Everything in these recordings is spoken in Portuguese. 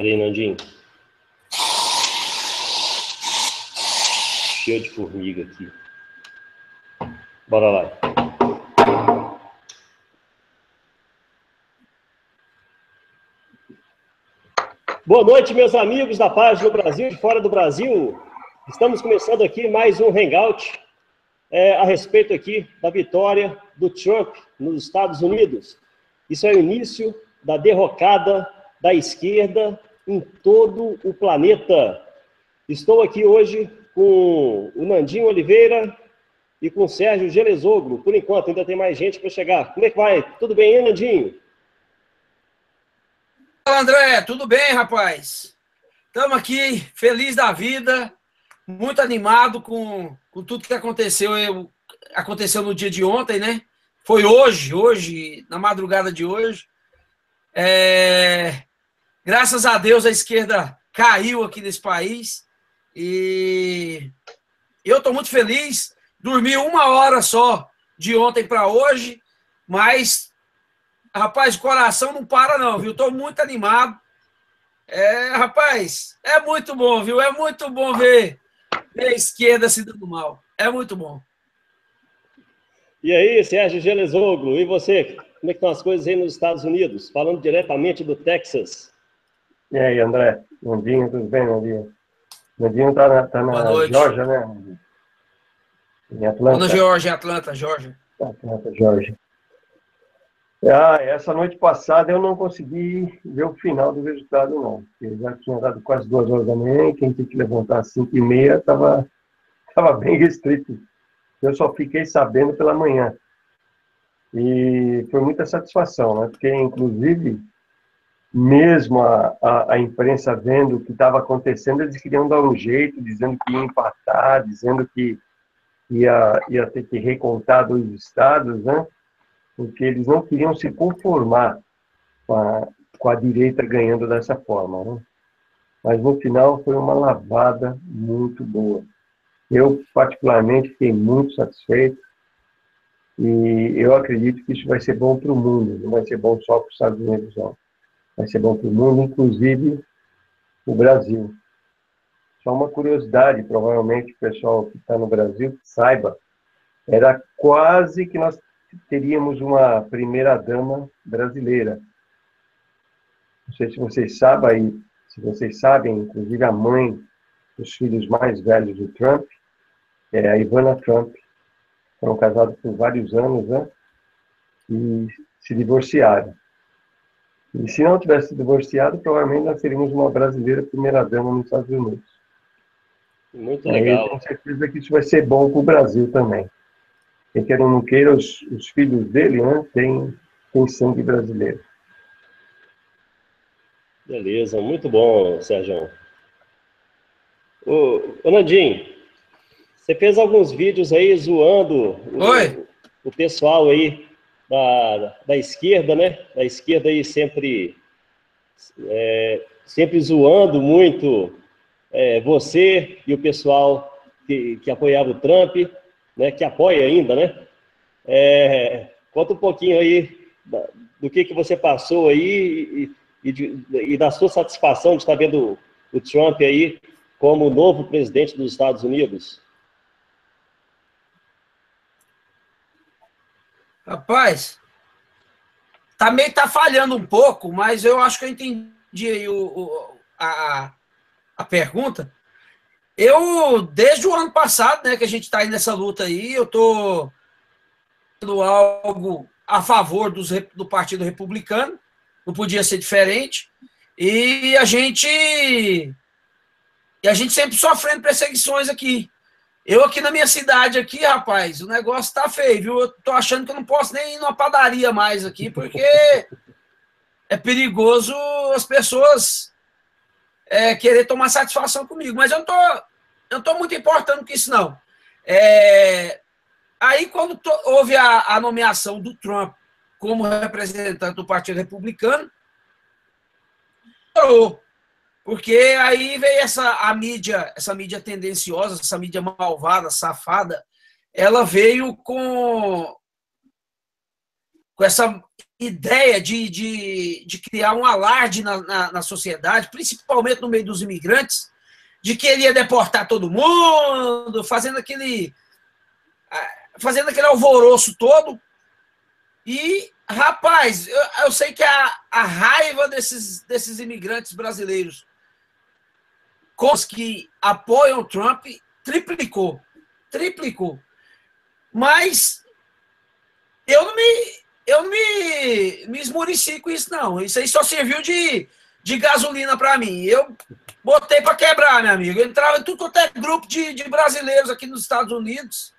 Reinaldinho. Cheio de formiga aqui. Bora lá. Boa noite, meus amigos da página do Brasil e fora do Brasil. Estamos começando aqui mais um Hangout a respeito aqui da vitória do Trump nos Estados Unidos. Isso é o início da derrocada da esquerda em todo o planeta. Estou aqui hoje com o Nandinho Oliveira e com o Sérgio Gelezoglu. Por enquanto, ainda tem mais gente para chegar. Como é que vai? Tudo bem, hein, Nandinho? Fala, André. Tudo bem, rapaz? Estamos aqui, feliz da vida, muito animado com tudo que aconteceu no dia de ontem, né? Foi hoje, na madrugada de hoje. Graças a Deus a esquerda caiu aqui nesse país e eu estou muito feliz. Dormi 1 hora só de ontem para hoje, mas, rapaz, o coração não para não, viu? Estou muito animado. Rapaz, é muito bom, viu? É muito bom ver a esquerda se dando mal. É muito bom. E aí, Sérgio Gelezoglu, e você? Como é que estão as coisas aí nos Estados Unidos? Falando diretamente do Texas. E aí, André? Nandinho, tudo bem, Nandinho? Nandinho tá na Geórgia, né? Em Atlanta. Na Geórgia, Atlanta, Geórgia. Atlanta, Geórgia. Essa noite passada eu não consegui ver o final do resultado, não. Porque já tinha dado quase 2 horas da manhã e quem tem que levantar às 5h30 estava bem restrito. Eu só fiquei sabendo pela manhã. E foi muita satisfação, né? Porque, inclusive, mesmo a imprensa vendo o que estava acontecendo, eles queriam dar um jeito, dizendo que ia empatar, dizendo que ia ter que recontar 2 estados, né? Porque eles não queriam se conformar com a direita ganhando dessa forma, né? Mas, no final, foi uma lavada muito boa. Eu, particularmente, fiquei muito satisfeito e eu acredito que isso vai ser bom para o mundo, não vai ser bom só para os Estados Unidos, não. Vai ser bom para o mundo, inclusive o Brasil. Só uma curiosidade, provavelmente o pessoal que está no Brasil saiba, era quase que nós teríamos uma primeira-dama brasileira. Não sei se vocês sabem, inclusive a mãe dos filhos mais velhos do Trump, é a Ivana Trump. Foram casados por vários anos, né? E se divorciaram. E se não tivesse se divorciado, provavelmente nós teríamos uma brasileira primeira-dama nos Estados Unidos. Muito legal. Eu tenho certeza que isso vai ser bom para o Brasil também. Quem queira ou não queira, os filhos dele, né, tem sangue brasileiro. Beleza, muito bom, Sérgio. Ô Nandinho, você fez alguns vídeos aí zoando o pessoal aí da esquerda, né? Da esquerda aí sempre zoando muito você e o pessoal que apoiava o Trump, né? Que apoia ainda, né? Conta um pouquinho aí do que você passou aí e da sua satisfação de estar vendo o Trump aí como novo presidente dos Estados Unidos. Rapaz, também tá falhando um pouco, mas eu acho que eu entendi aí a pergunta. Desde o ano passado, né, que a gente está aí nessa luta aí, eu tô fazendo algo a favor do Partido Republicano, não podia ser diferente, e a gente sempre sofrendo perseguições aqui. Eu aqui na minha cidade, aqui, rapaz, o negócio tá feio, viu? Eu tô achando que eu não posso nem ir numa padaria mais aqui, porque é perigoso as pessoas querer tomar satisfação comigo. Mas eu não tô muito importando com isso, não. Aí, quando houve a nomeação do Trump como representante do Partido Republicano, porque aí veio essa mídia tendenciosa, essa mídia malvada, safada, ela veio com com essa ideia de criar um alarde na sociedade, principalmente no meio dos imigrantes, de que ele ia deportar todo mundo, fazendo aquele alvoroço todo. E, rapaz, eu sei que a raiva desses imigrantes brasileiros com os que apoiam o Trump triplicou. Mas eu não me esmureci com isso, não. Isso aí só serviu de gasolina para mim. Eu botei para quebrar, meu amigo. Eu entrava em tudo quanto é grupo de brasileiros aqui nos Estados Unidos,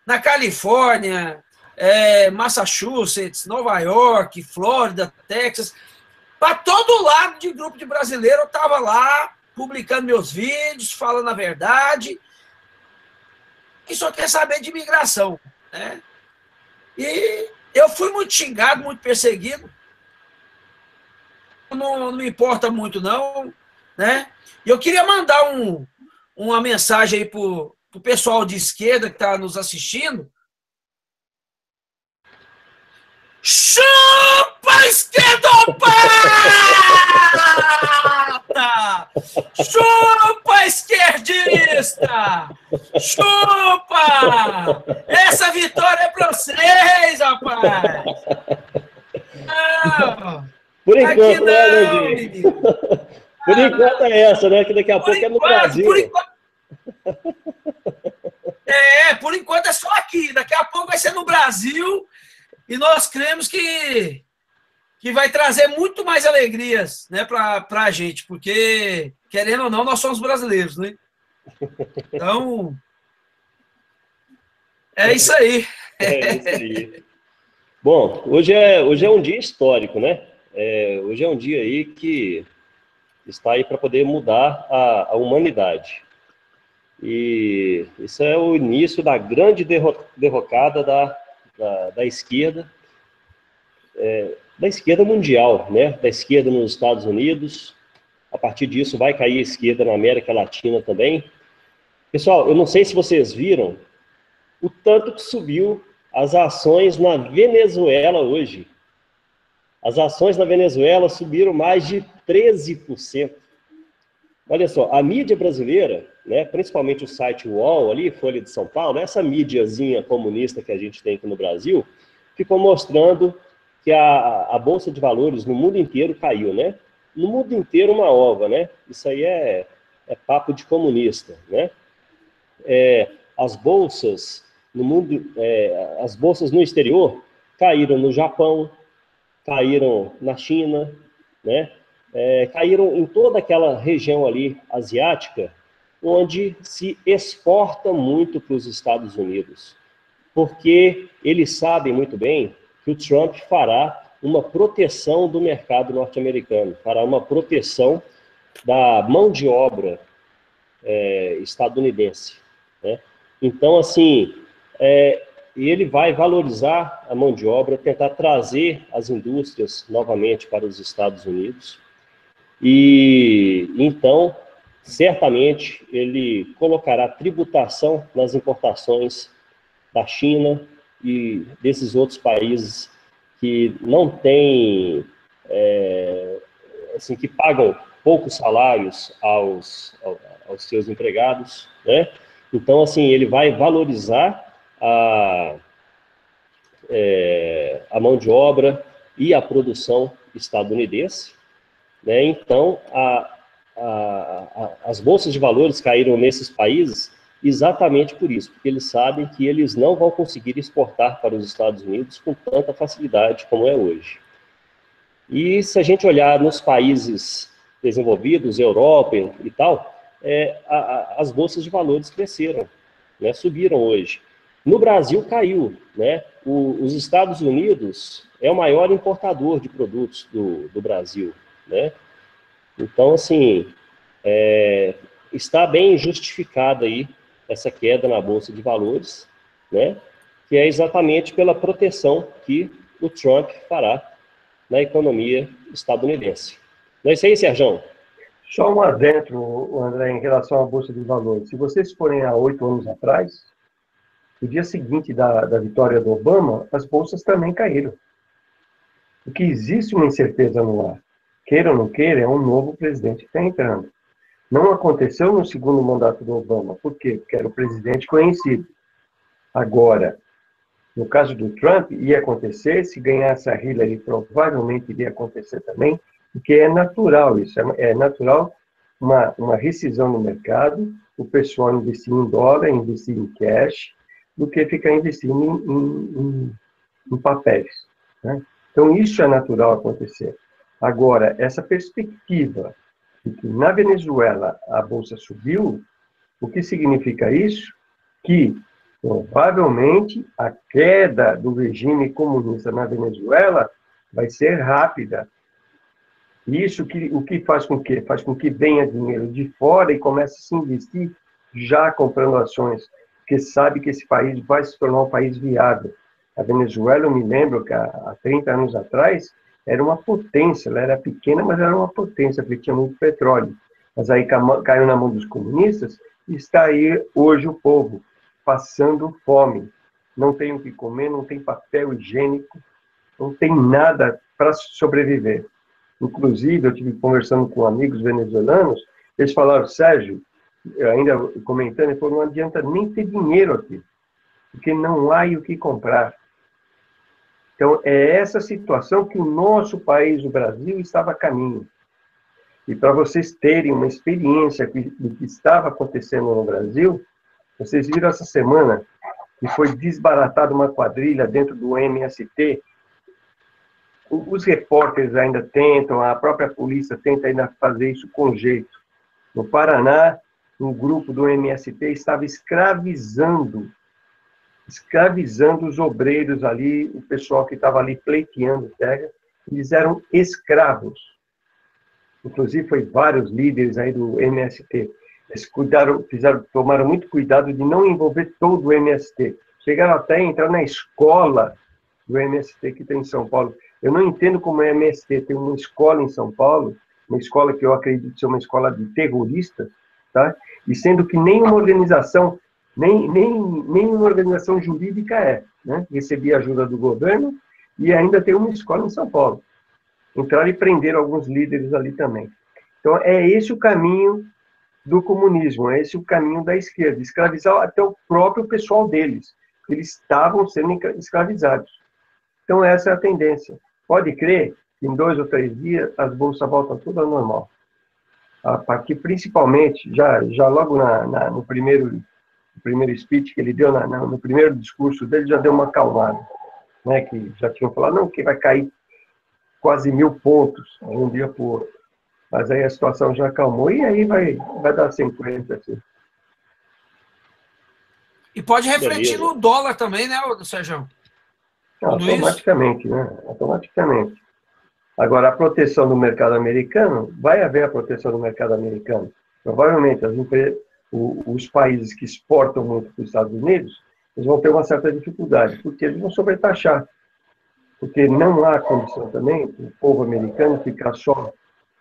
na Califórnia, Massachusetts, Nova York, Flórida, Texas. Para todo lado de grupo de brasileiro, eu estava lá, publicando meus vídeos, falando a verdade. E só quer saber de imigração, né? E eu fui muito xingado, muito perseguido. Não me importa muito, não, né? E eu queria mandar uma mensagem aí para o pessoal de esquerda que está nos assistindo. Chupa, esquerdopata! Chupa, esquerdista! Chupa! Essa vitória é para vocês, rapaz! Não, por enquanto, não, né, menino? Por enquanto é essa, né? Que daqui a pouco é no Brasil. Por enquanto é só aqui. Daqui a pouco vai ser no Brasil. E nós cremos que vai trazer muito mais alegrias, né, para a gente, porque, querendo ou não, nós somos brasileiros, né? Então, é isso aí. É isso aí. Bom, hoje é um dia histórico, né? Hoje é um dia aí que está aí para poder mudar a humanidade. E isso é o início da grande derrocada da esquerda, da esquerda mundial, né? Da esquerda nos Estados Unidos. A partir disso vai cair a esquerda na América Latina também. Pessoal, eu não sei se vocês viram o tanto que subiu as ações na Venezuela hoje. As ações na Venezuela subiram mais de 13%. Olha só, a mídia brasileira, né, principalmente o site UOL ali, Folha de São Paulo, essa mídiazinha comunista que a gente tem aqui no Brasil, ficou mostrando que a Bolsa de Valores no mundo inteiro caiu, né? No mundo inteiro uma ova, né? Isso aí é papo de comunista, né? As bolsas no mundo, as bolsas no exterior caíram no Japão, caíram na China, né? Caíram em toda aquela região ali asiática, onde se exporta muito para os Estados Unidos, porque eles sabem muito bem que o Trump fará uma proteção do mercado norte-americano, fará uma proteção da mão de obra estadunidense, né? Então, assim, ele vai valorizar a mão de obra, tentar trazer as indústrias novamente para os Estados Unidos, e então, certamente, ele colocará tributação nas importações da China e desses outros países que não têm, assim, que pagam poucos salários aos seus empregados, né? Então, assim, ele vai valorizar a mão de obra e a produção estadunidense, né? Então, as bolsas de valores caíram nesses países exatamente por isso, porque eles sabem que eles não vão conseguir exportar para os Estados Unidos com tanta facilidade como é hoje. E se a gente olhar nos países desenvolvidos, Europa e tal, as bolsas de valores cresceram, né? Subiram hoje. No Brasil caiu, né? Os Estados Unidos é o maior importador de produtos do Brasil, né? Então, assim, está bem justificada aí essa queda na Bolsa de Valores, né? Que é exatamente pela proteção que o Trump fará na economia estadunidense. Não é isso aí, Sérgio? Só um adentro, André, em relação à Bolsa de Valores. Se vocês forem há 8 anos atrás, no dia seguinte da vitória do Obama, as bolsas também caíram. O que existe uma incerteza no ar. Queira ou não queira, é um novo presidente que está entrando. Não aconteceu no segundo mandato do Obama. Por quê? Porque era o presidente conhecido. Agora, no caso do Trump, ia acontecer, se ganhasse a Hillary, provavelmente iria acontecer também, porque é natural isso, é natural uma rescisão no mercado, o pessoal investir em dólar, investir em cash, do que ficar investindo em papéis. Né? Então, isso é natural acontecer. Agora, essa perspectiva de que na Venezuela a Bolsa subiu, o que significa isso? Que provavelmente a queda do regime comunista na Venezuela vai ser rápida. Isso o que faz com que? Faz com que venha dinheiro de fora e comece a se investir já comprando ações, porque sabe que esse país vai se tornar um país viável. A Venezuela, eu me lembro que há 30 anos atrás, era uma potência, ela era pequena, mas era uma potência, porque tinha muito petróleo. Mas aí caiu na mão dos comunistas e está aí hoje o povo, passando fome. Não tem o que comer, não tem papel higiênico, não tem nada para sobreviver. Inclusive, eu estive conversando com amigos venezuelanos, eles falaram, Sérgio, ainda comentando, ele falou, não adianta nem ter dinheiro aqui, porque não há o que comprar. Então, é essa situação que o nosso país, o Brasil, estava a caminho. E para vocês terem uma experiência do que estava acontecendo no Brasil, vocês viram essa semana que foi desbaratada uma quadrilha dentro do MST. Os repórteres ainda tentam, a própria polícia tenta ainda fazer isso com jeito. No Paraná, um grupo do MST estava escravizando os obreiros ali, o pessoal que estava ali pleiteando terra, eles eram escravos. Inclusive, foi vários líderes aí do MST. Eles tomaram muito cuidado de não envolver todo o MST. Chegaram até a entrar na escola do MST que tem em São Paulo. Eu não entendo como é MST. Tem uma escola em São Paulo, uma escola que eu acredito ser uma escola de terroristas, tá? E sendo que nenhuma organização, nenhuma organização jurídica né? Recebia ajuda do governo e ainda tem uma escola em São Paulo. Entraram e prenderam alguns líderes ali também. Então, é esse o caminho do comunismo, é esse o caminho da esquerda, escravizar até o próprio pessoal deles. Eles estavam sendo escravizados. Então, essa é a tendência. Pode crer que em 2 ou 3 dias as bolsas voltam tudo ao normal. A partir, principalmente, já logo no primeiro speech que ele deu, no primeiro discurso dele, já deu uma acalmada. Né, que já tinham falado, não, que vai cair quase 1000 pontos de um dia para o outro. Mas aí a situação já acalmou e aí vai dar 50 assim. E pode refletir no dólar também, né, Sérgio? Automaticamente, né? Automaticamente. Agora, a proteção do mercado americano, vai haver a proteção do mercado americano. Provavelmente, os países que exportam muito para os Estados Unidos, eles vão ter uma certa dificuldade, porque eles vão sobretaxar. Porque não há condição também o povo americano ficar só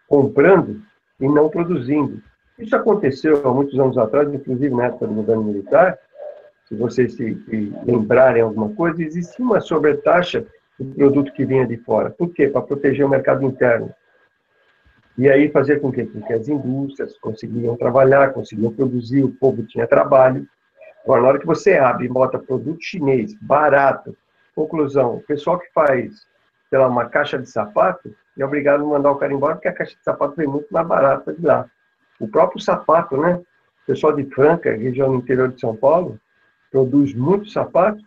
comprando e não produzindo. Isso aconteceu há muitos anos atrás, inclusive na época do governo militar. Se vocês se lembrarem alguma coisa, existia uma sobretaxa do produto que vinha de fora. Por quê? Para proteger o mercado interno. E aí fazer com que as indústrias conseguiam trabalhar, conseguiam produzir, o povo tinha trabalho. Agora, na hora que você abre e bota produto chinês, barato, conclusão, o pessoal que faz, sei lá, uma caixa de sapato, é obrigado a mandar o cara embora, porque a caixa de sapato vem muito mais barata de lá. O próprio sapato, né? O pessoal de Franca, região do interior de São Paulo, produz muito sapato.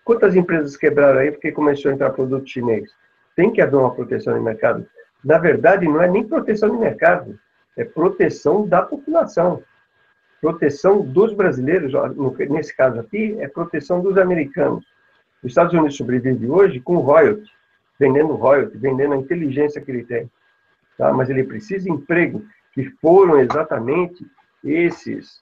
Quantas empresas quebraram aí porque começou a entrar produto chinês? Tem que haver uma proteção de mercado. Na verdade, não é nem proteção de mercado, é proteção da população. Proteção dos brasileiros, nesse caso aqui, é proteção dos americanos. Os Estados Unidos sobrevive hoje com royalty, vendendo a inteligência que ele tem. Tá? Mas ele precisa de emprego, que foram exatamente esses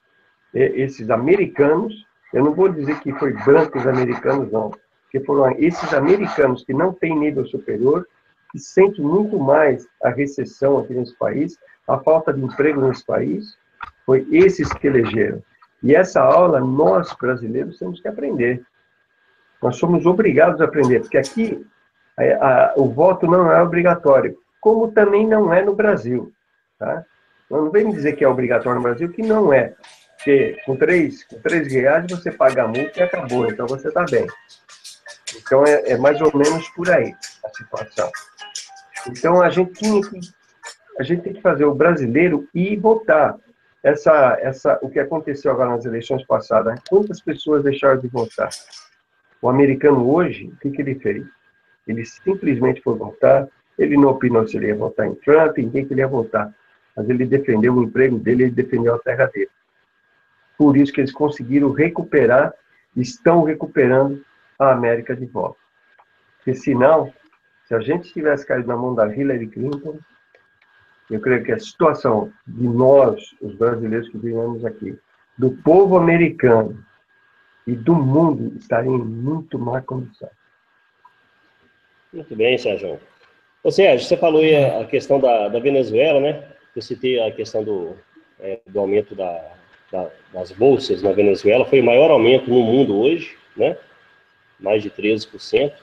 americanos. Eu não vou dizer que foi brancos americanos, não. Porque foram esses americanos que não têm nível superior, que sentem muito mais a recessão aqui nesse país, a falta de emprego nesse país, foi esses que elegeram. E essa aula, nós, brasileiros, temos que aprender. Nós somos obrigados a aprender, porque aqui O voto não é obrigatório, como também não é no Brasil. Tá? Não vem me dizer que é obrigatório no Brasil, que não é. Porque com três reais você paga a multa e acabou, então você está bem. Então é mais ou menos por aí a situação. Então a gente tem que fazer o brasileiro ir votar. O que aconteceu agora nas eleições passadas, quantas pessoas deixaram de votar? O americano hoje, o que ele fez? Ele simplesmente foi votar, ele não opinou se ele ia votar em Trump, em quem que ele ia votar. Mas ele defendeu o emprego dele, ele defendeu a terra dele. Por isso que eles conseguiram recuperar, estão recuperando a América de volta. Porque senão, se a gente tivesse caído na mão da Hillary Clinton, eu creio que a situação de nós, os brasileiros que vivemos aqui, do povo americano e do mundo, estaria em muito má condição. Muito bem, Sérgio. Ô, Sérgio, você falou aí a questão da Venezuela, né? Eu citei a questão do aumento das bolsas na Venezuela. Foi o maior aumento no mundo hoje, né? Mais de 13%.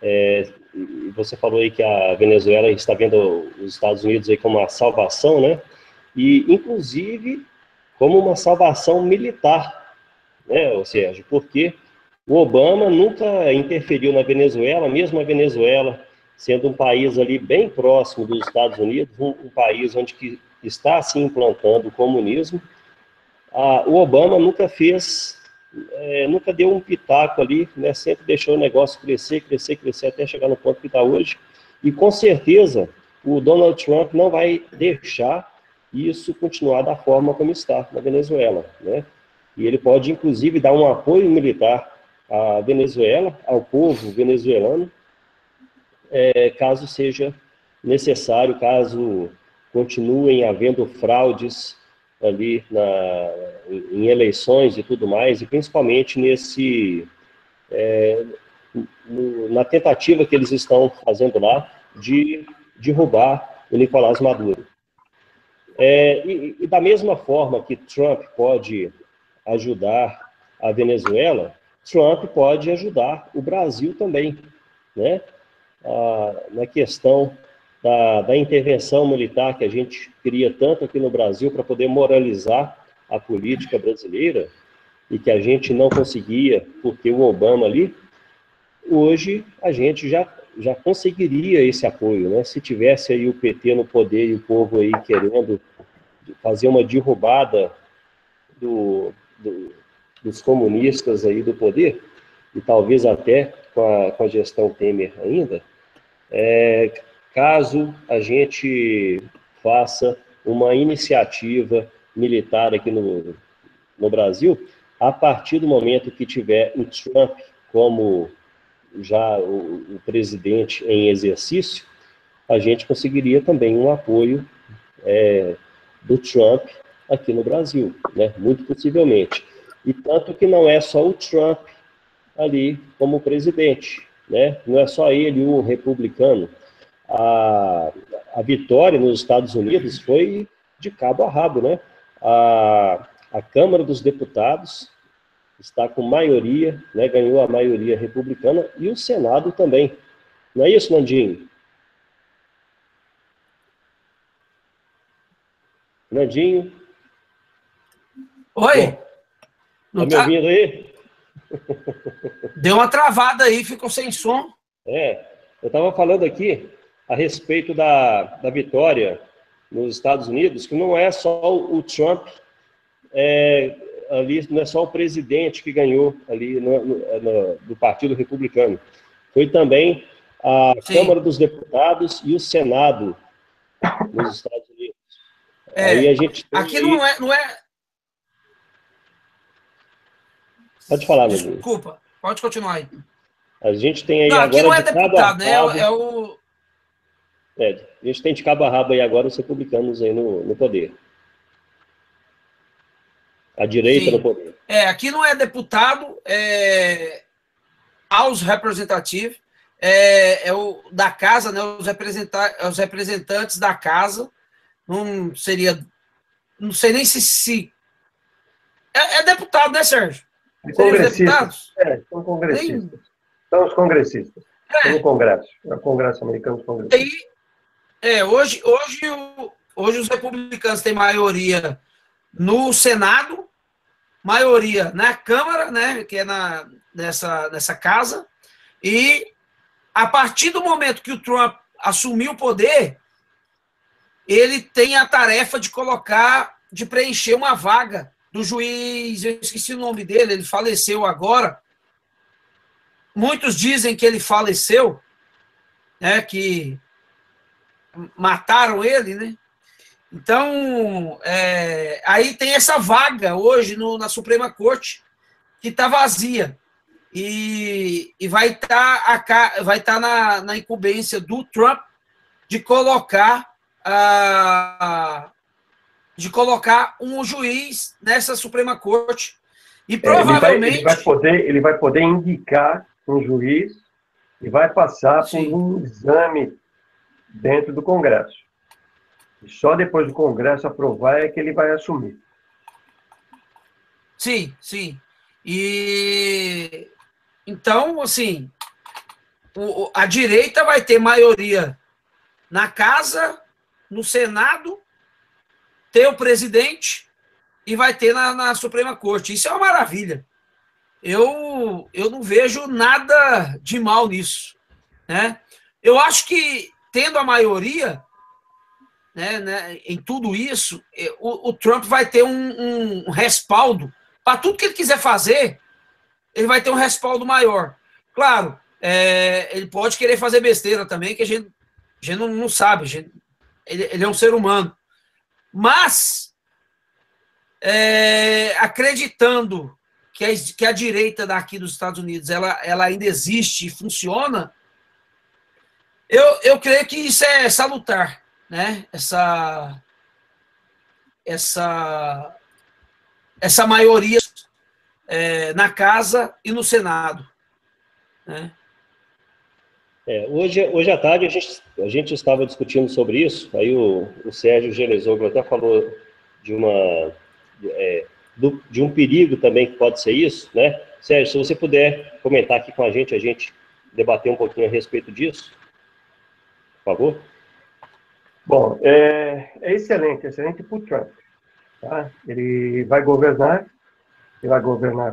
E você falou aí que a Venezuela está vendo os Estados Unidos aí como uma salvação, né? E, inclusive, como uma salvação militar, né, Sérgio? Porque o Obama nunca interferiu na Venezuela, mesmo a Venezuela sendo um país ali bem próximo dos Estados Unidos, um país onde que está se implantando o comunismo. O Obama nunca nunca deu um pitaco ali, né? Sempre deixou o negócio crescer, até chegar no ponto que está hoje. E com certeza o Donald Trump não vai deixar isso continuar da forma como está na Venezuela, né? E ele pode, inclusive, dar um apoio militar à Venezuela, ao povo venezuelano, caso seja necessário, caso continuem havendo fraudes ali em eleições e tudo mais, e principalmente na tentativa que eles estão fazendo lá de derrubar o Nicolás Maduro. E da mesma forma que Trump pode ajudar a Venezuela, Trump pode ajudar o Brasil também, né? Na questão da intervenção militar que a gente queria tanto aqui no Brasil para poder moralizar a política brasileira e que a gente não conseguia porque o Obama ali, hoje a gente já conseguiria esse apoio, né? Se tivesse aí o PT no poder e o povo aí querendo fazer uma derrubada dos comunistas aí do poder, e talvez até com a gestão Temer ainda, caso a gente faça uma iniciativa militar aqui no Brasil, a partir do momento que tiver o Trump como já o presidente em exercício, a gente conseguiria também um apoio do Trump aqui no Brasil, né? Muito possivelmente. E tanto que não é só o Trump ali como presidente, né? Não é só ele, o republicano. A vitória nos Estados Unidos foi de cabo a rabo, né? A Câmara dos Deputados está com maioria, né? Ganhou a maioria republicana, e o Senado também. Não é isso, Nandinho? Nandinho? Oi? Tá me ouvindo aí? Deu uma travada aí, ficou sem som. Eu estava falando aqui a respeito da vitória nos Estados Unidos, que não é só o Trump, ali não é só o presidente que ganhou ali do Partido Republicano. Foi também a Câmara dos Deputados e o Senado nos Estados Unidos. Aí a gente aqui não é... Pode falar, meu Desculpa, pode continuar aí. A gente tem aí não, agora... Aqui não é deputado, né? A gente tem de cabo a rabo aí agora os republicanos aí no poder. A direita no poder. Aqui não é deputado, aos representativos, da casa, né? Os representantes da casa. Não seria... Não sei nem se é deputado, né, Sérgio? Congressistas. São congressistas. São os congressistas. No Congresso. É o Congresso americano, Congresso. Hoje os republicanos têm maioria no Senado, maioria na Câmara, né, que é nessa casa, e a partir do momento que o Trump assumiu o poder, ele tem a tarefa de preencher uma vaga do juiz, eu esqueci o nome dele, ele faleceu agora. Muitos dizem que ele faleceu, né, que mataram ele, né? Então, aí tem essa vaga hoje na Suprema Corte, que está vazia. E vai estar na incumbência do Trump de colocar um juiz nessa Suprema Corte. E provavelmente... Ele vai poder indicar um juiz e vai passar por um exame dentro do Congresso. E só depois do Congresso aprovar é que ele vai assumir. Sim, sim. E então, assim, a direita vai ter maioria na Casa, no Senado, ter o presidente e vai ter na Suprema Corte. Isso é uma maravilha. Eu não vejo nada de mal nisso, né? Eu acho que, tendo a maioria, né, em tudo isso, o Trump vai ter um respaldo. Para tudo que ele quiser fazer, ele vai ter um respaldo maior. Claro, ele pode querer fazer besteira também, que a gente não sabe. Ele é um ser humano. Mas, acreditando que a direita daqui dos Estados Unidos ela ainda existe e funciona, eu creio que isso é salutar, né? Essa maioria na Casa e no Senado, né? Hoje à tarde a gente estava discutindo sobre isso, aí o Sérgio Gelesoglu até falou de um perigo também que pode ser isso, né? Sérgio, se você puder comentar aqui com a gente debater um pouquinho a respeito disso, por favor. Bom, é excelente para o Trump. Tá? Ele vai governar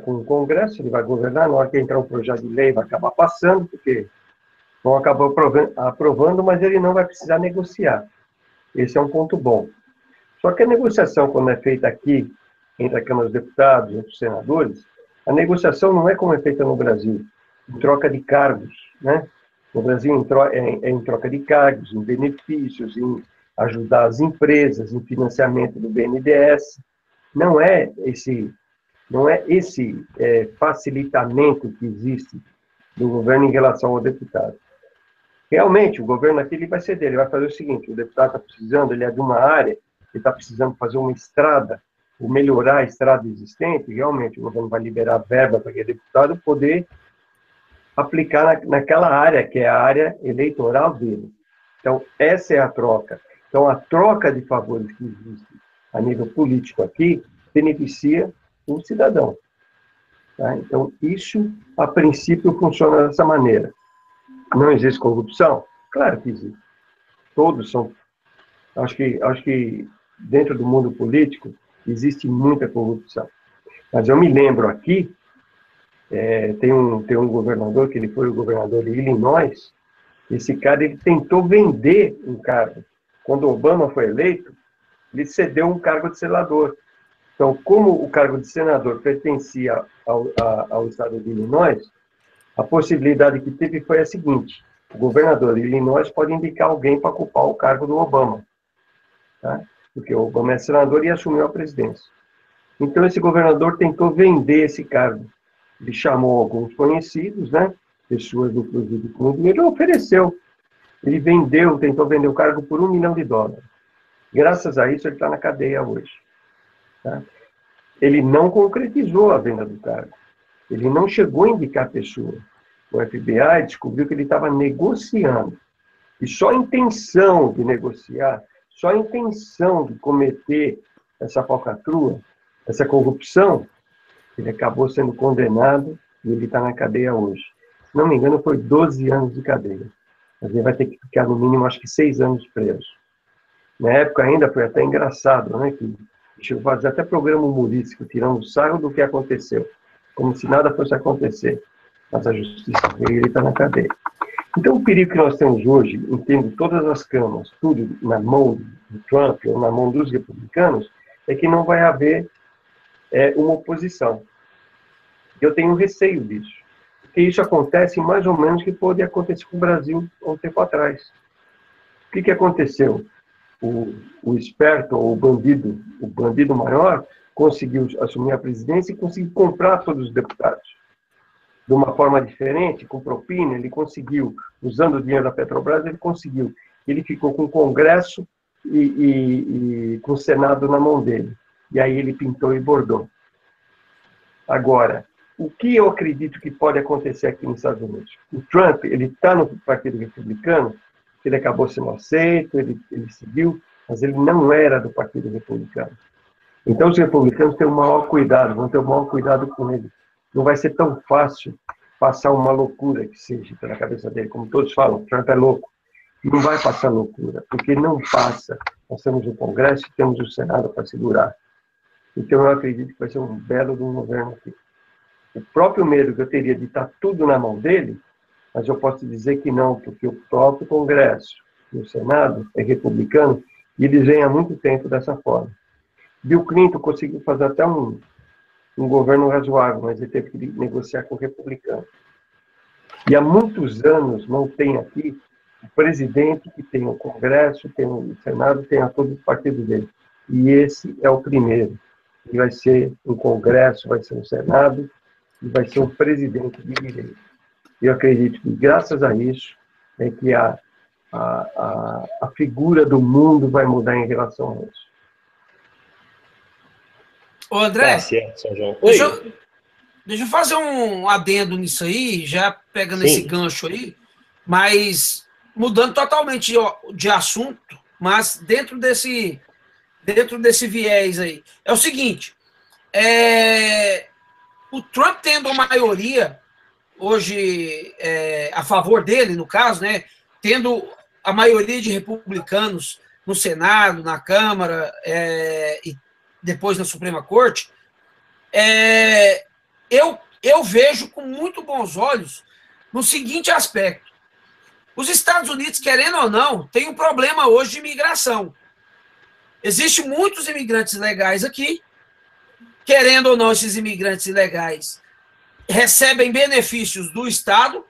com o Congresso, ele vai governar, na hora que entrar um projeto de lei vai acabar passando, porque vão acabar aprovando, mas ele não vai precisar negociar. Esse é um ponto bom. Só que a negociação, quando é feita aqui, entre a Câmara dos Deputados e entre os senadores, a negociação não é como é feita no Brasil, em troca de cargos, né? No Brasil, em troca de cargos, em benefícios, em ajudar as empresas, em financiamento do BNDES. Não é esse facilitamento que existe do governo em relação ao deputado. Realmente, o governo aqui ele vai ceder, ele vai fazer o seguinte: o deputado está precisando, ele é de uma área, ele está precisando fazer uma estrada, ou melhorar a estrada existente, realmente o governo vai liberar verba para aquele deputado poder aplicar naquela área, que é a área eleitoral dele. Então, essa é a troca. Então, a troca de favores que existe a nível político aqui beneficia o cidadão. Tá? Então, isso, a princípio, funciona dessa maneira. Não existe corrupção? Claro que existe. Todos são... Acho que dentro do mundo político existe muita corrupção. Mas eu me lembro aqui, tem um governador, que ele foi o governador de Illinois, esse cara ele tentou vender um cargo. Quando Obama foi eleito, ele cedeu um cargo de senador. Então, como o cargo de senador pertencia ao estado de Illinois, a possibilidade que teve foi a seguinte: o governador de Illinois pode indicar alguém para ocupar o cargo do Obama, tá? Porque o Obama é senador e assumiu a presidência. Então, esse governador tentou vender esse cargo. Ele chamou alguns conhecidos, né? Pessoas do clube, ele ofereceu. Ele tentou vender o cargo por $1 milhão. Graças a isso, ele está na cadeia hoje. Tá? Ele não concretizou a venda do cargo. Ele não chegou a indicar a pessoa. O FBI descobriu que ele estava negociando. E só a intenção de negociar, só a intenção de cometer essa falcatrua, essa corrupção, ele acabou sendo condenado e ele está na cadeia hoje. Se não me engano, foi 12 anos de cadeia. Mas ele vai ter que ficar, no mínimo, acho que 6 anos preso. Na época ainda foi até engraçado, né? Que chegou a fazer até programa humorístico, tirando sarro do que aconteceu. Como se nada fosse acontecer. Mas a justiça veio e ele está na cadeia. Então, o perigo que nós temos hoje, entendo todas as câmaras, tudo na mão do Trump ou na mão dos republicanos, é que não vai haver uma oposição. Eu tenho receio disso. Porque isso acontece mais ou menos que pode acontecer com o Brasil há um tempo atrás. O que aconteceu? O esperto ou o bandido maior, conseguiu assumir a presidência e conseguiu comprar todos os deputados. De uma forma diferente, com propina, ele conseguiu, usando o dinheiro da Petrobras, ele conseguiu. Ele ficou com o Congresso e com o Senado na mão dele. E aí ele pintou e bordou. Agora, o que eu acredito que pode acontecer aqui nos Estados Unidos? O Trump, ele está no Partido Republicano, ele acabou sendo aceito, ele seguiu, mas ele não era do Partido Republicano. Então, os republicanos têm o maior cuidado, vão ter o maior cuidado com ele. Não vai ser tão fácil passar uma loucura que seja pela cabeça dele, como todos falam, Trump é louco. Não vai passar loucura, porque não passa. Nós temos o Congresso e temos o Senado para segurar. Então, eu acredito que vai ser um belo de um governo aqui. O próprio medo que eu teria de estar tudo na mão dele, mas eu posso dizer que não, porque o próprio Congresso e o Senado é republicano e eles vêm há muito tempo dessa forma. Bill Clinton conseguiu fazer até um governo razoável, mas ele teve que negociar com o republicano. E há muitos anos não tem aqui o presidente que tem o Congresso, tem o Senado, tem a todo o partido dele. E esse é o primeiro. E vai ser um Congresso, vai ser um Senado, e vai ser um presidente de direito. Eu acredito que, graças a isso, é que a figura do mundo vai mudar em relação a isso. Ô, André, Tá certo, São João. deixa eu fazer um adendo nisso aí, já pegando Sim. esse gancho aí, mas mudando totalmente de assunto, mas dentro desse viés aí. É o seguinte, o Trump tendo a maioria hoje a favor dele, no caso, né, tendo a maioria de republicanos no Senado, na Câmara e depois na Suprema Corte, eu vejo com muito bons olhos no seguinte aspecto. Os Estados Unidos, querendo ou não, tem um problema hoje de imigração. Existem muitos imigrantes ilegais aqui. Querendo ou não, esses imigrantes ilegais recebem benefícios do Estado,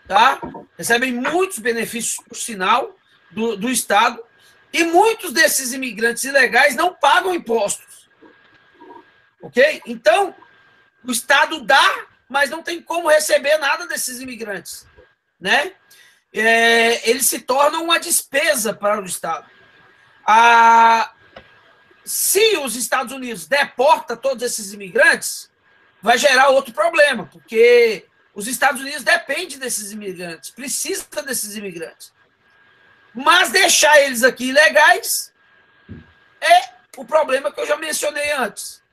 tá? Recebem muitos benefícios, por sinal, do Estado, e muitos desses imigrantes ilegais não pagam impostos. Ok? Então, o Estado dá, mas não tem como receber nada desses imigrantes, né? Eles se tornam uma despesa para o Estado. Se os Estados Unidos deportam todos esses imigrantes, vai gerar outro problema, porque os Estados Unidos dependem desses imigrantes, precisa desses imigrantes. Mas deixar eles aqui ilegais é o problema que eu já mencionei antes.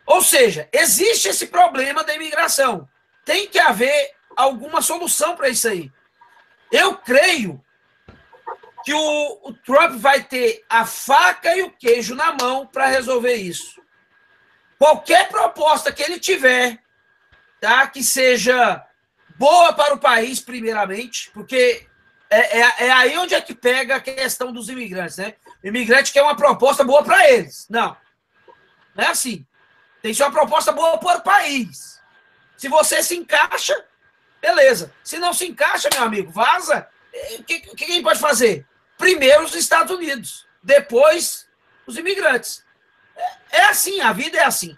Ou seja, existe esse problema da imigração. Tem que haver alguma solução para isso aí. Eu creio que o Trump vai ter a faca e o queijo na mão para resolver isso. Qualquer proposta que ele tiver, tá, que seja boa para o país, primeiramente, porque é aí onde é que pega a questão dos imigrantes, né? O imigrante quer uma proposta boa para eles. Não. Não é assim. Tem que ser uma proposta boa para o país. Se você se encaixa, beleza. Se não se encaixa, meu amigo, vaza. O que a gente pode fazer? Primeiro os Estados Unidos, depois os imigrantes. É assim, a vida é assim.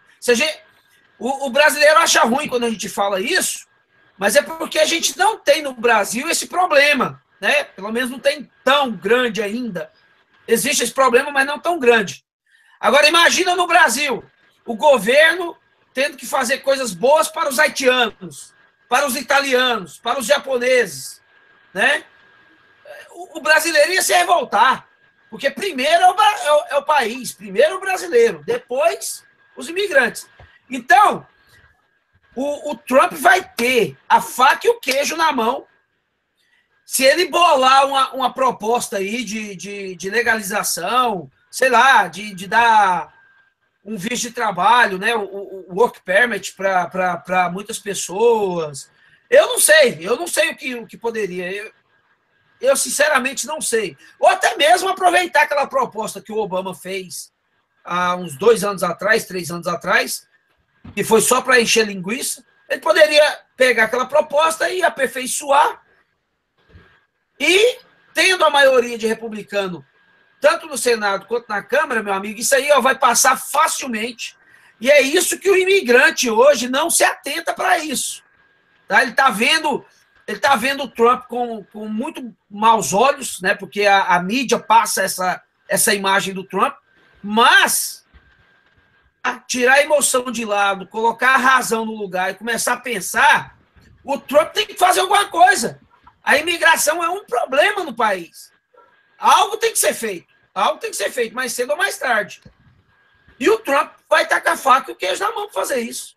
O brasileiro acha ruim quando a gente fala isso, mas é porque a gente não tem no Brasil esse problema, né? Pelo menos não tem tão grande ainda. Existe esse problema, mas não tão grande. Agora, imagina no Brasil, o governo tendo que fazer coisas boas para os haitianos, para os italianos, para os japoneses, né? O brasileiro ia se revoltar, porque primeiro é o país, primeiro o brasileiro, depois os imigrantes. Então, o Trump vai ter a faca e o queijo na mão. Se ele bolar uma proposta aí de legalização, sei lá, de dar um visto de trabalho, né, o work permit para muitas pessoas, eu não sei o que poderia, eu sinceramente não sei. Ou até mesmo aproveitar aquela proposta que o Obama fez há uns 2 anos atrás, 3 anos atrás, que foi só para encher linguiça. Ele poderia pegar aquela proposta e aperfeiçoar, e tendo a maioria de republicano, tanto no Senado quanto na Câmara, meu amigo, isso aí vai passar facilmente. E é isso que o imigrante hoje não se atenta para isso. Tá? Ele está vendo o Trump com muito maus olhos, né? Porque a mídia passa essa imagem do Trump, mas tirar a emoção de lado, colocar a razão no lugar e começar a pensar, o Trump tem que fazer alguma coisa. A imigração é um problema no país. Algo tem que ser feito. Algo tem que ser feito, mais cedo ou mais tarde. E o Trump vai estar com a faca e o queijo na mão para fazer isso.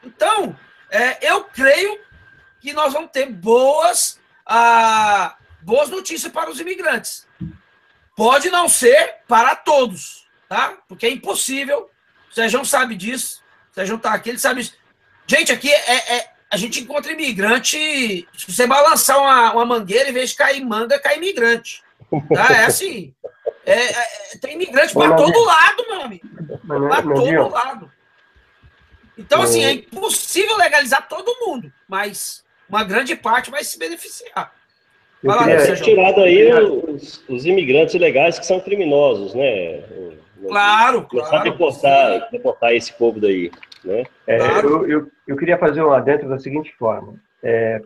Então, eu creio que nós vamos ter boas notícias para os imigrantes. Pode não ser para todos, tá? Porque é impossível. O Sérgio sabe disso. O Sérgio está aqui, ele sabe disso. Gente, aqui a gente encontra imigrante. Se você balançar uma mangueira, em vez de cair manga, cai imigrante. Tá? É assim. Tem imigrante para todo lado, meu amigo. Para todo lado. Então, assim, é impossível legalizar todo mundo, mas uma grande parte vai se beneficiar. Tirado aí os imigrantes ilegais que são criminosos, né? Claro. Começar a deportar esse povo daí, né? Claro. Eu queria fazer um adentro da seguinte forma.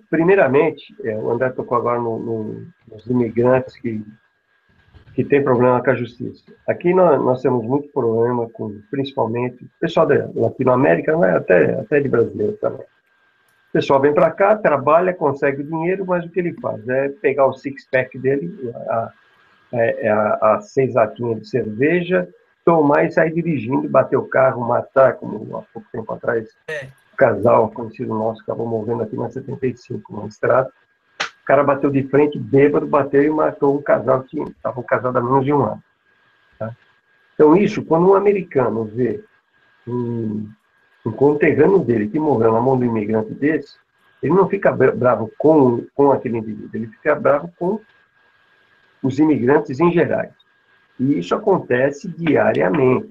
Primeiramente, o André tocou agora nos imigrantes que tem problema com a justiça. Aqui nós temos muito problema com, principalmente, o pessoal da Latinoamérica, não é? Até de brasileiro também. O pessoal vem para cá, trabalha, consegue o dinheiro, mas o que ele faz? É pegar o six-pack dele, a 6 latinhas de cerveja, tomar e sair dirigindo, bater o carro, matar, como há pouco tempo atrás, um casal conhecido nosso, acabou movendo aqui na 75, na estrada. O cara bateu de frente, bêbado, bateu e matou um casal que estava um casal há menos de 1 ano. Tá? Então, isso, quando um americano vê um conterrâneo dele que morreu na mão do imigrante desse, ele não fica bravo com aquele indivíduo, ele fica bravo com os imigrantes em geral. E isso acontece diariamente.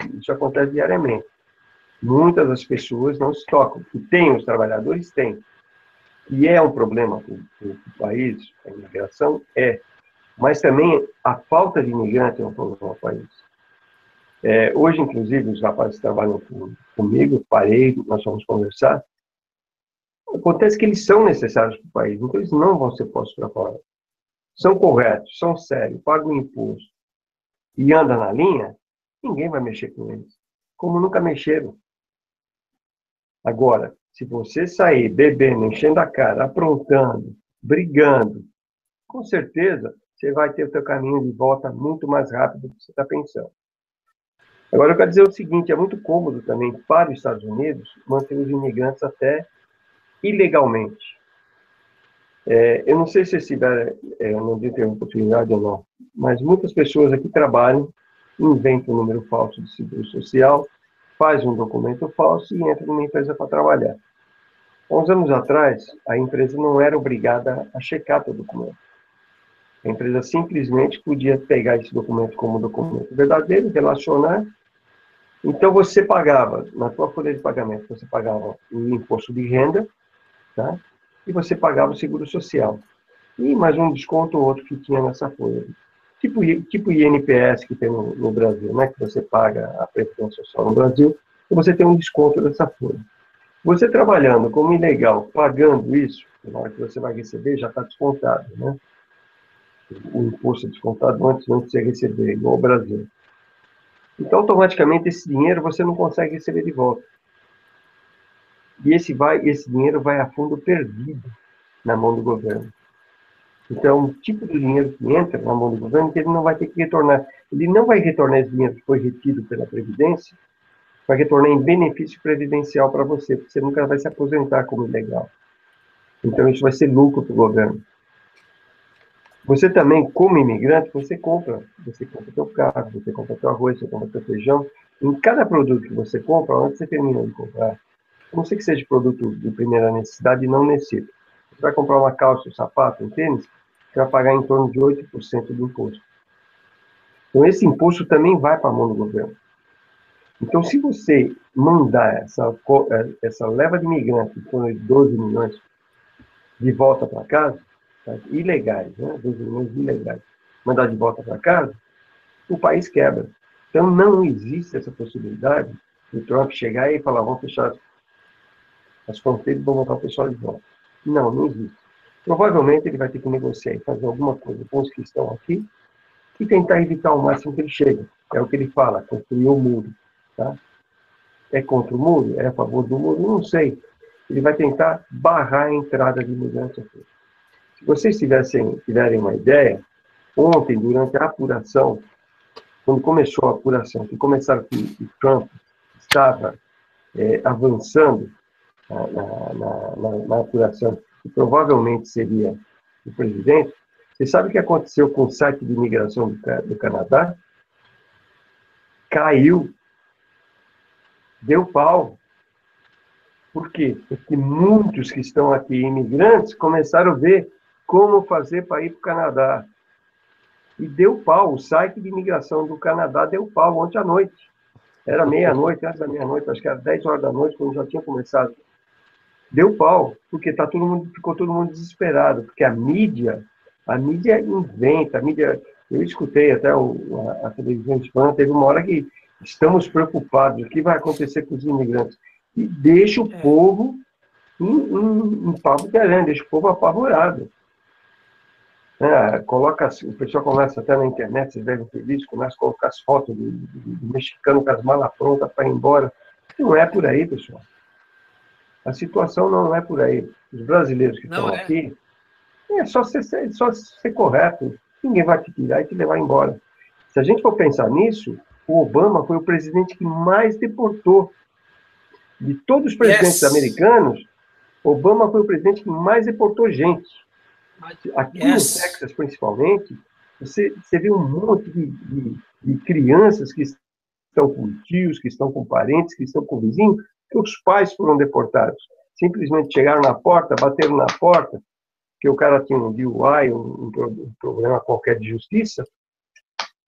Muitas das pessoas não se tocam. Que tem, os trabalhadores têm. E é um problema para o país, a imigração mas também a falta de imigrante é um problema para o país. Hoje, inclusive, os rapazes que trabalham comigo, nós fomos conversar, acontece que eles são necessários para o país, então eles não vão ser postos para fora. São corretos, são sérios, pagam imposto e andam na linha, ninguém vai mexer com eles, como nunca mexeram. Agora, se você sair bebendo, enchendo a cara, aprontando, brigando, com certeza você vai ter o seu caminho de volta muito mais rápido do que você está pensando. Agora, eu quero dizer o seguinte, é muito cômodo também para os Estados Unidos manter os imigrantes até ilegalmente. Eu não sei se eu não devo ter oportunidade ou não, mas muitas pessoas aqui trabalham, inventam um número falso de seguro social, faz um documento falso e entra numa empresa para trabalhar. Há uns anos atrás, a empresa não era obrigada a checar teu documento. A empresa simplesmente podia pegar esse documento como documento verdadeiro, relacionar. Então, você pagava, na tua folha de pagamento, você pagava o imposto de renda, tá? E você pagava o seguro social. E mais um desconto ou outro que tinha nessa folha. Tipo INPS que tem no Brasil, né? Que você paga a Previdência Social no Brasil, e você tem um desconto dessa folha. Você trabalhando como ilegal, pagando isso, na hora que você vai receber, já está descontado, né? O imposto é descontado antes de você receber, igual ao Brasil. Então, automaticamente, esse dinheiro você não consegue receber de volta. E esse dinheiro vai a fundo perdido na mão do governo. Então, o tipo de dinheiro que entra na mão do governo, que ele não vai ter que retornar. Ele não vai retornar esse dinheiro que foi retido pela Previdência, vai retornar em benefício previdencial para você, porque você nunca vai se aposentar como ilegal. Então, isso vai ser lucro para o governo. Você também, como imigrante, você compra teu carro, você compra teu arroz, você compra teu feijão. Em cada produto que você compra, onde você termina de comprar, a não ser que seja produto de primeira necessidade e não necessita. Você vai comprar uma calça, um sapato, um tênis, você vai pagar em torno de 8% do imposto. Então, esse imposto também vai para a mão do governo. Então, se você mandar essa leva de imigrantes, em torno de 12 milhões, de volta para casa, tá? Ilegais, né? 12 milhões ilegais, mandar de volta para casa, o país quebra. Então, não existe essa possibilidade de Trump chegar e falar, vamos fechar as fronteiras e vamos botar o pessoal de volta. Não, não existe. Provavelmente ele vai ter que negociar e fazer alguma coisa com os que estão aqui e tentar evitar o máximo que ele chega. É o que ele fala, construir o muro. Tá? É contra o muro? É a favor do muro? Não sei. Ele vai tentar barrar a entrada de imigrantes aqui. Se vocês tiverem uma ideia, ontem, durante a apuração, quando começou a apuração, que começaram que o Trump estava avançando na apuração, que provavelmente seria o presidente, você sabe o que aconteceu com o site de imigração do Canadá? Caiu. Deu pau. Por quê? Porque muitos que estão aqui, imigrantes, começaram a ver como fazer para ir para o Canadá. E deu pau. O site de imigração do Canadá deu pau ontem à noite. Era meia-noite, antes da meia-noite, acho que era 10 horas da noite, quando já tinha começado. Deu pau, porque ficou todo mundo desesperado, porque a mídia inventa, eu escutei até a televisão hispana, teve uma hora que estamos preocupados, o que vai acontecer com os imigrantes? E deixa o povo em pavo de arame, deixa o povo apavorado. O pessoal começa até na internet, vocês devem ter visto, começa a colocar as fotos do mexicano com as malas prontas para ir embora. Não é por aí, pessoal. A situação não é por aí. Os brasileiros que estão aqui, é só ser correto. Ninguém vai te tirar e te levar embora. Se a gente for pensar nisso, o Obama foi o presidente que mais deportou. De todos os presidentes americanos, Obama foi o presidente que mais deportou gente. Aqui no Texas, principalmente, você vê um monte de crianças que estão com tios, que estão com parentes, que estão com vizinhos, que os pais foram deportados. Simplesmente chegaram na porta, bateram na porta, que o cara tinha um DUI, um problema qualquer de justiça,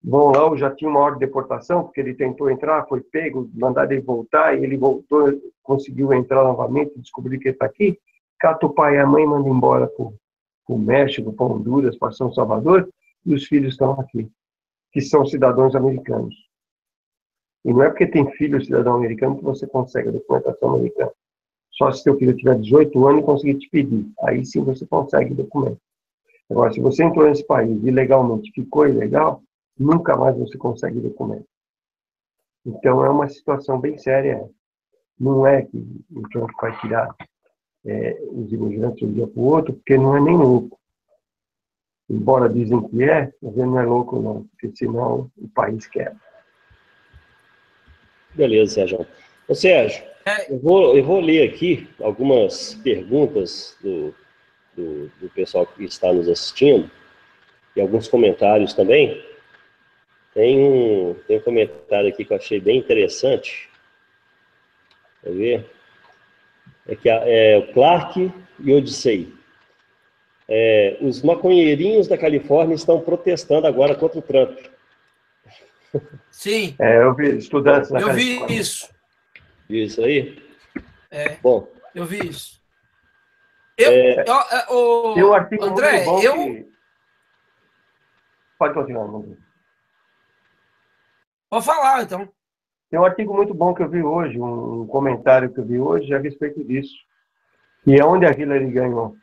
vão lá, já tinha uma ordem de deportação, porque ele tentou entrar, foi pego, mandaram ele voltar, e ele voltou, conseguiu entrar novamente, descobriu que ele está aqui, cata o pai e a mãe, manda embora para o México, para Honduras, para São Salvador, e os filhos estão aqui, que são cidadãos americanos. E não é porque tem filho cidadão americano que você consegue a documentação americana. Só se seu filho tiver 18 anos e conseguir te pedir. Aí sim você consegue o documento. Agora, se você entrou nesse país ilegalmente, ficou ilegal, nunca mais você consegue documento. Então, é uma situação bem séria. Não é que o Trump vai tirar os imigrantes de um dia para o outro, porque não é nem louco. Embora dizem que mas ele não é louco não, porque senão o país quebra. Beleza, Sérgio. Ô, Sérgio, eu vou ler aqui algumas perguntas do pessoal que está nos assistindo e alguns comentários também. Tem um comentário aqui que eu achei bem interessante. Quer ver? É o Clark e Odissei. Os maconheirinhos da Califórnia estão protestando agora contra o Trump. Sim. Eu vi estudantes na Califórnia. Eu vi isso. Isso aí? Bom. Eu vi isso. Tem um artigo André, muito bom que... Pode continuar, André. Pode falar, então. Tem um artigo muito bom que eu vi hoje, um comentário que eu vi hoje a respeito disso. E é onde a Hillary ganhou.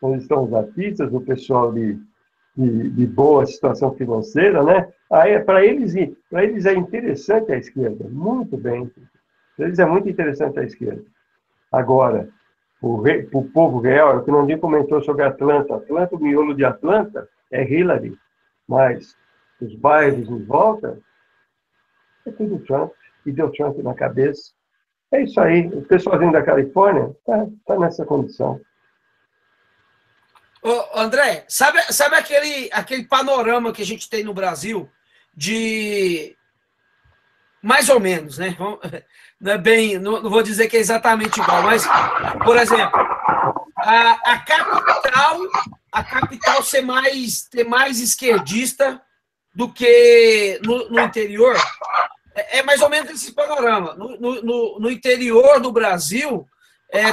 Onde estão os artistas, o pessoal de boa situação financeira, né? Aí, para eles é interessante a esquerda. Muito bem. Para eles é muito interessante a esquerda. Agora, o povo real, o que Nandinho comentou sobre Atlanta. O miolo de Atlanta é Hillary. Mas os bairros em volta é tudo Trump. e deu Trump na cabeça. É isso aí. O pessoalzinho da Califórnia tá nessa condição. Ô, André, sabe aquele panorama que a gente tem no Brasil de mais ou menos, né? Não é bem, não vou dizer que é exatamente igual, mas, por exemplo, a capital ser mais esquerdista do que no interior, é mais ou menos esse panorama. No interior do Brasil,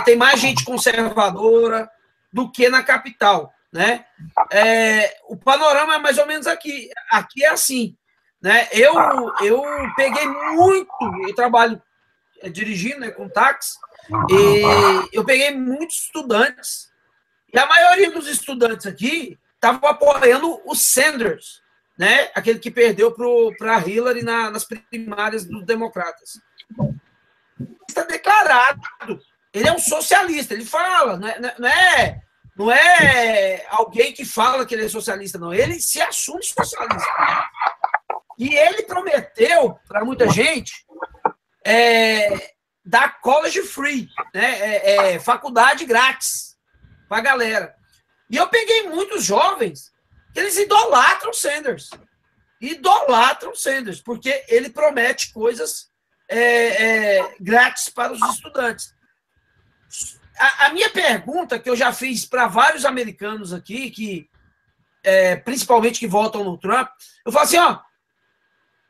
tem mais gente conservadora do que na capital, né? O panorama é mais ou menos aqui. Aqui é assim, né? Eu peguei muito, eu trabalho dirigindo, né, com táxi, e eu peguei muitos estudantes, e a maioria dos estudantes aqui estavam apoiando o Sanders, né? Aquele que perdeu para Hillary nas primárias dos democratas. Está declarado. Ele é um socialista, ele fala, não é alguém que fala que ele é socialista, não. Ele se assume socialista. E ele prometeu para muita gente dar college free, né? Faculdade grátis para a galera. E eu peguei muitos jovens que eles idolatram Sanders. Idolatram Sanders, porque ele promete coisas grátis para os estudantes. A minha pergunta, que eu já fiz para vários americanos aqui, que principalmente que votam no Trump, eu falo assim,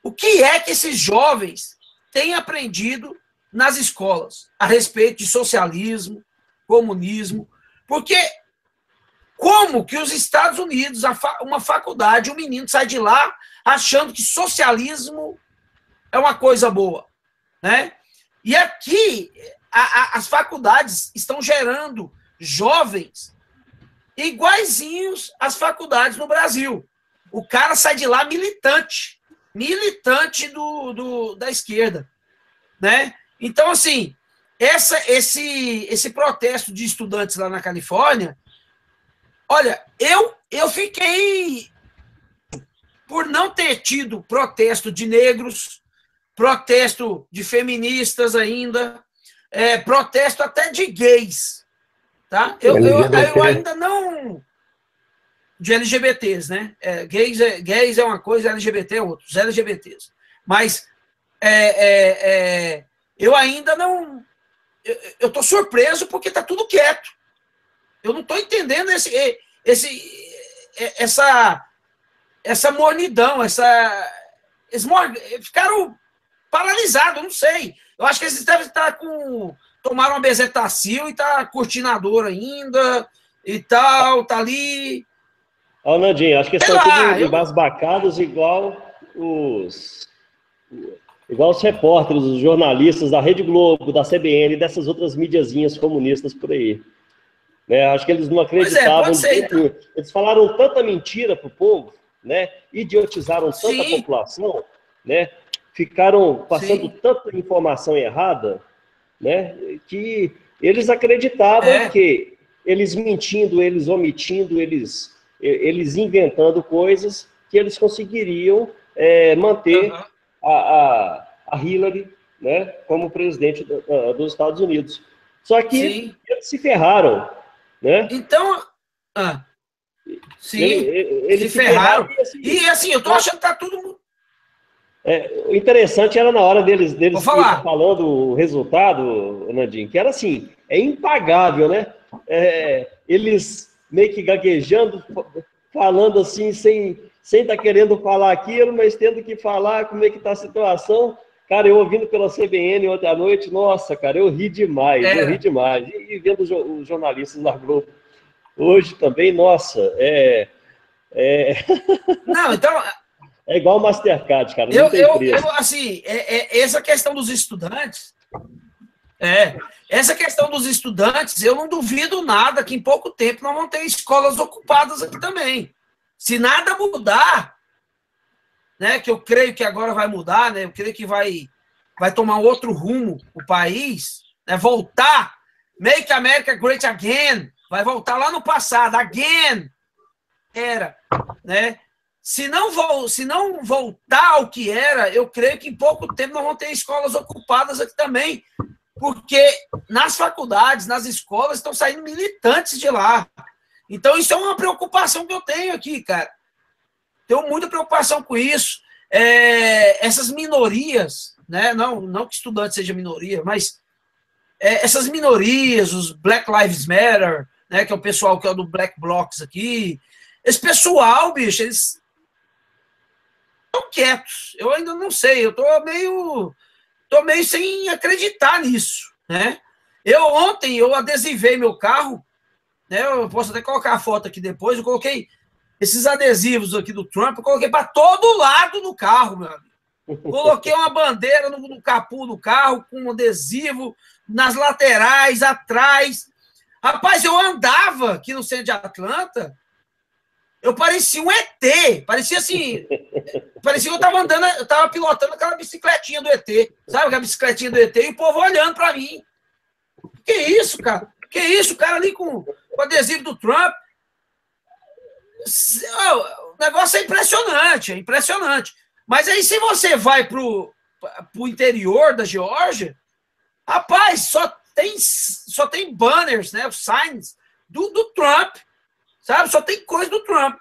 o que é que esses jovens têm aprendido nas escolas a respeito de socialismo, comunismo? Porque como que os Estados Unidos, uma faculdade, um menino sai de lá achando que socialismo é uma coisa boa, né? E aqui as faculdades estão gerando jovens iguaizinhos às faculdades no Brasil. O cara sai de lá militante da esquerda, né? Então, assim, esse protesto de estudantes lá na Califórnia, olha, eu fiquei por não ter tido protesto de negros, protesto de feministas ainda, protesto até de gays, tá? Eu ainda não... De LGBTs, né? Gays é uma coisa, LGBT é outra, os LGBTs. Mas eu ainda não... Eu estou surpreso porque está tudo quieto. Eu não estou entendendo essa mornidão, eles ficaram paralisados, eu não sei. Eu acho que eles devem estar tomaram uma bezetacil e tá curtindo a dor ainda e tal, tá ali. Nandinho, acho que estão tudo embasbacados igual os repórteres, os jornalistas da Rede Globo, da CBN e dessas outras mídiazinhas comunistas por aí. Né? Acho que eles não acreditavam. Pode ser, então. Eles falaram tanta mentira para o povo, né? Idiotizaram tanta população, né? Ficaram passando tanta informação errada, né? Que eles acreditavam que eles mentindo, eles omitindo, eles inventando coisas, que eles conseguiriam manter a Hillary, né, como presidente dos Estados Unidos. Só que eles se ferraram, né? Então, eles se ferraram. E assim, eu tô achando que tá tudo... O interessante era na hora deles falando o resultado, Nandinho, que era assim, impagável, né? Eles meio que gaguejando, falando assim, sem estar querendo falar aquilo, mas tendo que falar como é que está a situação. Cara, eu ouvindo pela CBN ontem à noite, nossa, cara, eu ri demais. E vendo os jornalistas da Globo hoje também, nossa, Não, então... É igual o Mastercard, cara, não tem preço. Assim, essa questão dos estudantes... Essa questão dos estudantes, eu não duvido nada que em pouco tempo nós vamos ter escolas ocupadas aqui também. Se nada mudar, né, que eu creio que agora vai mudar, né, eu creio que vai tomar outro rumo o país, né, voltar, Make America Great Again, vai voltar lá no passado, again, né? se não voltar ao que era, eu creio que em pouco tempo nós vamos ter escolas ocupadas aqui também, porque nas faculdades, nas escolas, estão saindo militantes de lá. Então, isso é uma preocupação que eu tenho aqui, cara. Tenho muita preocupação com isso. Essas minorias, né? Não que estudante seja minoria, mas essas minorias, os Black Lives Matter, né? Que é o pessoal que é do Black Blocs aqui. Esse pessoal, bicho, eles estão quietos. Eu ainda não sei, eu tô meio sem acreditar nisso, né? Ontem eu adesivei meu carro, né? Eu posso até colocar a foto aqui depois. Eu coloquei esses adesivos aqui do Trump, eu coloquei para todo lado do carro, meu amigo. Coloquei uma bandeira no capô do carro com um adesivo nas laterais, atrás. Rapaz, eu andava aqui no centro de Atlanta, eu parecia um ET, parecia assim, parecia que eu tava pilotando aquela bicicletinha do ET, sabe aquela bicicletinha do ET, e o povo olhando para mim. Que isso, cara? Que isso? O cara ali com o adesivo do Trump. O negócio é impressionante, é impressionante. Mas aí, se você vai pro interior da Geórgia, rapaz, só tem banners, né? Signs do Trump, sabe? Só tem coisa do Trump.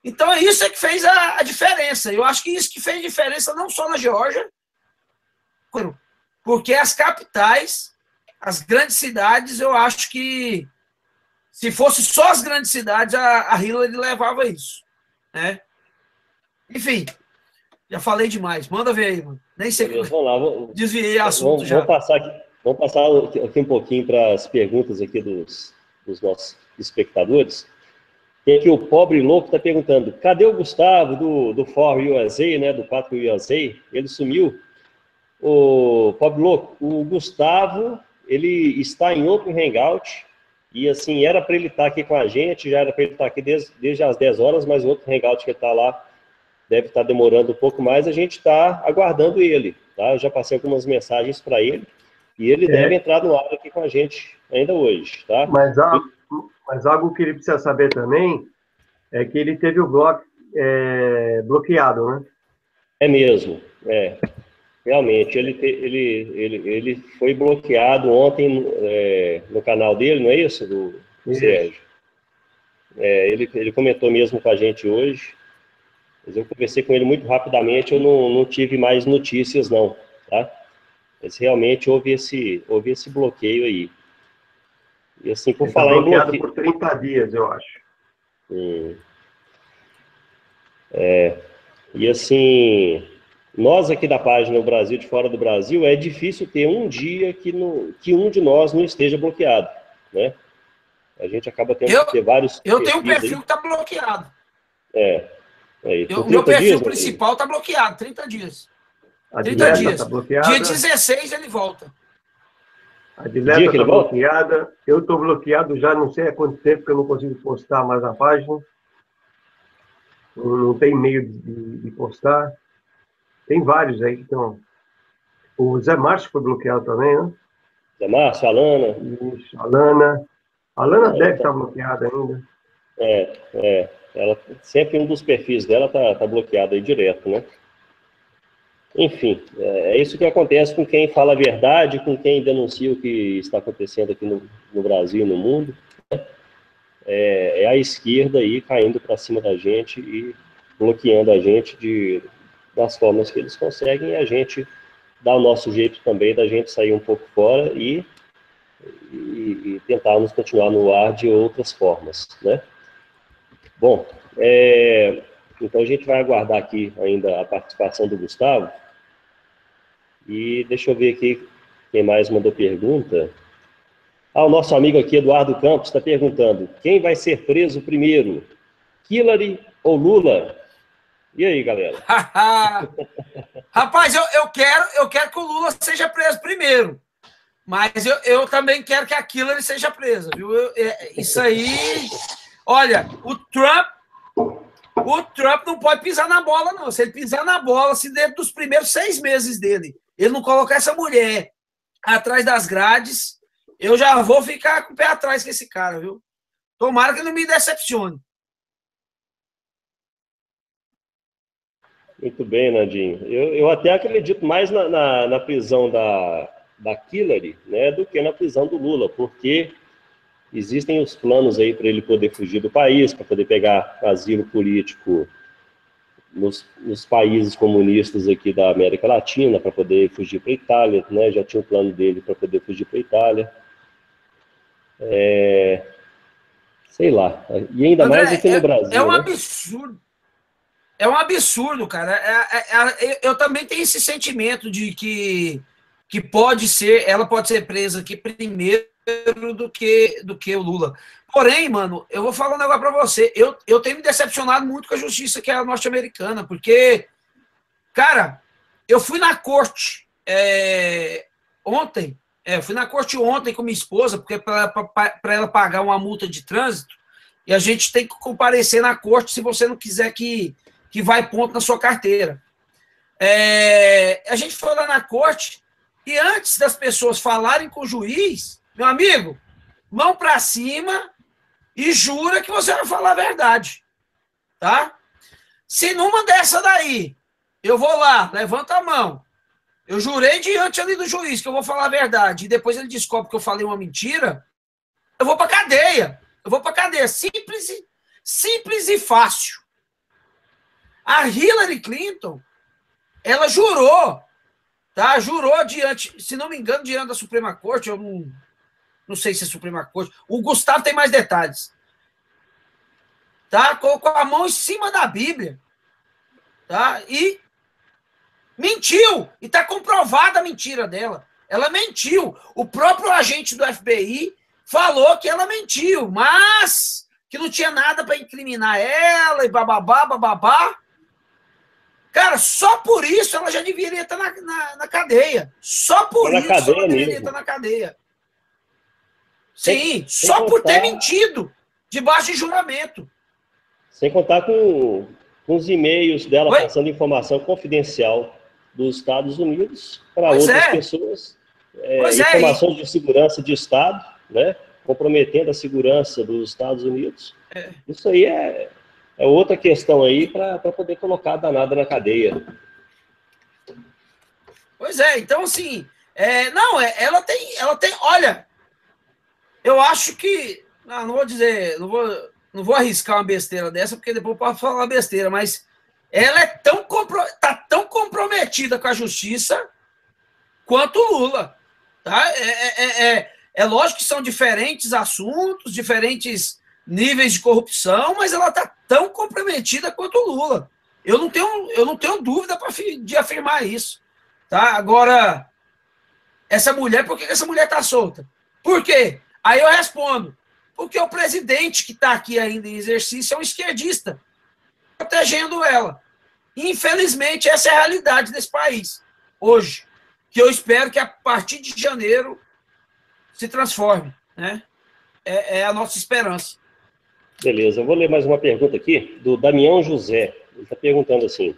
Então, é isso que fez a diferença. Eu acho que isso que fez diferença não só na Geórgia, porque as capitais, as grandes cidades, eu acho que se fosse só as grandes cidades, a Hillary levava isso, né? Enfim, já falei demais. Manda ver aí, mano. Nem sei. Beleza, vamos lá. Desviei assunto já. Vamos passar aqui um pouquinho para as perguntas aqui dos nossos espectadores. Tem aqui o Pobre Louco está perguntando, cadê o Gustavo do For USA, né, do 4 USA? Ele sumiu. O Pobre Louco, o Gustavo, ele está em outro hangout, e assim, era para ele estar aqui com a gente, já era para ele estar aqui desde as 10 horas, mas o outro hangout que está lá deve estar demorando um pouco mais, a gente está aguardando ele, tá? Eu já passei algumas mensagens para ele, e ele deve entrar no ar aqui com a gente ainda hoje, tá? Mas algo que ele precisa saber também é que ele teve o bloco bloqueado, né? É mesmo, realmente, ele foi bloqueado ontem no canal dele, não é isso, do Sérgio? Ele comentou mesmo com a gente hoje, mas eu conversei com ele muito rapidamente, eu não tive mais notícias não, tá? Mas realmente houve esse bloqueio aí. E assim, por falar em bloqueio... por 30 dias, eu acho. E assim... Nós aqui da página O Brasil de Fora do Brasil, é difícil ter um dia que um de nós não esteja bloqueado, né? A gente acaba tendo que ter vários... Eu tenho um perfil que está bloqueado. O meu perfil principal está bloqueado, 30 dias. 30 dias. Tá bloqueada. Dia 16 ele volta. A Dileta está bloqueada. Eu estou bloqueado já não sei há quanto tempo que eu não consigo postar mais na página. Não tem meio de postar. Tem vários aí que estão... O Zé Márcio foi bloqueado também, né? Zé Márcio, a Alana. Isso, a Alana. A Alana deve estar bloqueada ainda. Ela, sempre um dos perfis dela tá bloqueado aí direto, né? Enfim, é isso que acontece com quem fala a verdade, com quem denuncia o que está acontecendo aqui no Brasil e no mundo, né? É a esquerda aí caindo para cima da gente e bloqueando a gente das formas que eles conseguem, e a gente dá o nosso jeito também da gente sair um pouco fora e tentarmos continuar no ar de outras formas, né? Bom, então a gente vai aguardar aqui ainda a participação do Gustavo, e deixa eu ver aqui quem mais mandou pergunta. O nosso amigo aqui, Eduardo Campos, está perguntando, quem vai ser preso primeiro, Hillary ou Lula? E aí, galera? Rapaz, eu quero que o Lula seja preso primeiro. Mas eu também quero que a Hillary seja presa, viu? Isso aí... Olha, o Trump não pode pisar na bola, não. Se ele pisar na bola, se dentro dos primeiros 6 meses dele, ele não colocar essa mulher atrás das grades, eu já vou ficar com o pé atrás com esse cara, viu? Tomara que ele não me decepcione. Muito bem, Nandinho. Eu até acredito mais na prisão da Hillary, né, do que na prisão do Lula, porque existem os planos aí para ele poder fugir do país, para poder pegar asilo político nos países comunistas aqui da América Latina, para poder fugir para a Itália, né? Já tinha o plano dele para poder fugir para a Itália. Sei lá. E ainda André, mais aqui no Brasil, é um né? absurdo. É um absurdo, cara. Eu também tenho esse sentimento de que ela pode ser presa aqui primeiro do que o Lula. Porém, mano, eu vou falar um negócio pra você. Eu tenho me decepcionado muito com a justiça que é a norte-americana, porque, cara, eu fui na corte ontem. Fui na corte ontem com minha esposa, porque para ela pagar uma multa de trânsito, e a gente tem que comparecer na corte se você não quiser que vai ponto na sua carteira. A gente foi lá na corte e antes das pessoas falarem com o juiz, meu amigo, mão para cima e jura que você vai falar a verdade, tá? Se numa dessa daí, eu vou lá, levanta a mão, eu jurei diante ali do juiz que eu vou falar a verdade e depois ele descobre que eu falei uma mentira, eu vou para cadeia. Eu vou para cadeia. Simples e fácil. A Hillary Clinton, ela jurou, tá? Jurou diante, se não me engano, diante da Suprema Corte, eu não sei se é Suprema Corte. O Gustavo tem mais detalhes. Tá? Colocou a mão em cima da Bíblia, tá? E mentiu. E está comprovada a mentira dela. Ela mentiu. O próprio agente do FBI falou que ela mentiu, mas que não tinha nada para incriminar ela e bababá, bababá. Cara, só por isso ela já deveria estar na cadeia. Só por isso ela deveria estar na cadeia. Sim, só por ter mentido debaixo de juramento. Sem contar com os e-mails dela passando informação confidencial dos Estados Unidos para outras pessoas, informações de segurança de Estado, né, comprometendo a segurança dos Estados Unidos. Isso aí é outra questão aí para poder colocar a danada na cadeia. Pois é, então assim, ela tem, olha, eu acho que, não vou dizer, não vou arriscar uma besteira dessa, porque depois eu posso falar besteira, mas ela tá tão comprometida com a justiça quanto o Lula. Tá? É lógico que são diferentes assuntos, diferentes níveis de corrupção, mas ela tá tão comprometida quanto o Lula. Eu não tenho dúvida de afirmar isso. Tá? Agora, essa mulher, por que essa mulher tá solta? Por quê? Aí eu respondo, porque o presidente que está aqui ainda em exercício é um esquerdista, protegendo ela. Infelizmente, essa é a realidade desse país, hoje, que eu espero que a partir de janeiro se transforme, né? É a nossa esperança. Beleza, eu vou ler mais uma pergunta aqui, do Damião José. Ele está perguntando assim,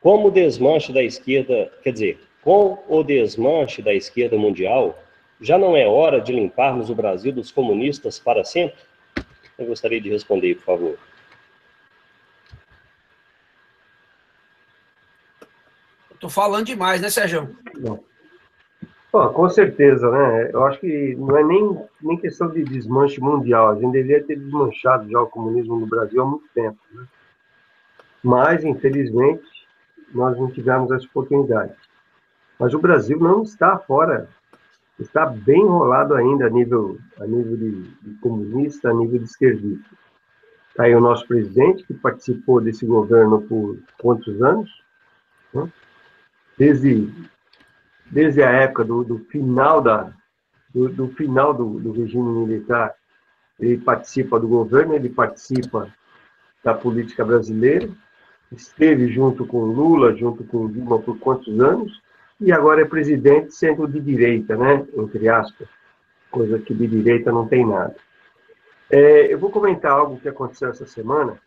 como o desmanche da esquerda, quer dizer, com o desmanche da esquerda mundial, já não é hora de limparmos o Brasil dos comunistas para sempre? Eu gostaria de responder, por favor. Estou falando demais, né, Sérgio? Não. Com certeza, né? Eu acho que não é nem questão de desmanche mundial. A gente deveria ter desmanchado já o comunismo no Brasil há muito tempo, né? Mas, infelizmente, nós não tivemos essa oportunidade. Mas o Brasil não está fora, está bem enrolado ainda a nível de comunista, a nível de esquerdista. Está aí o nosso presidente, que participou desse governo por quantos anos? Né? Desde a época do final do regime militar, ele participa do governo, ele participa da política brasileira, esteve junto com Lula, junto com Dilma por quantos anos, e agora é presidente sendo de direita, né? Entre aspas, coisa que de direita não tem nada. Eu vou comentar algo que aconteceu essa semana.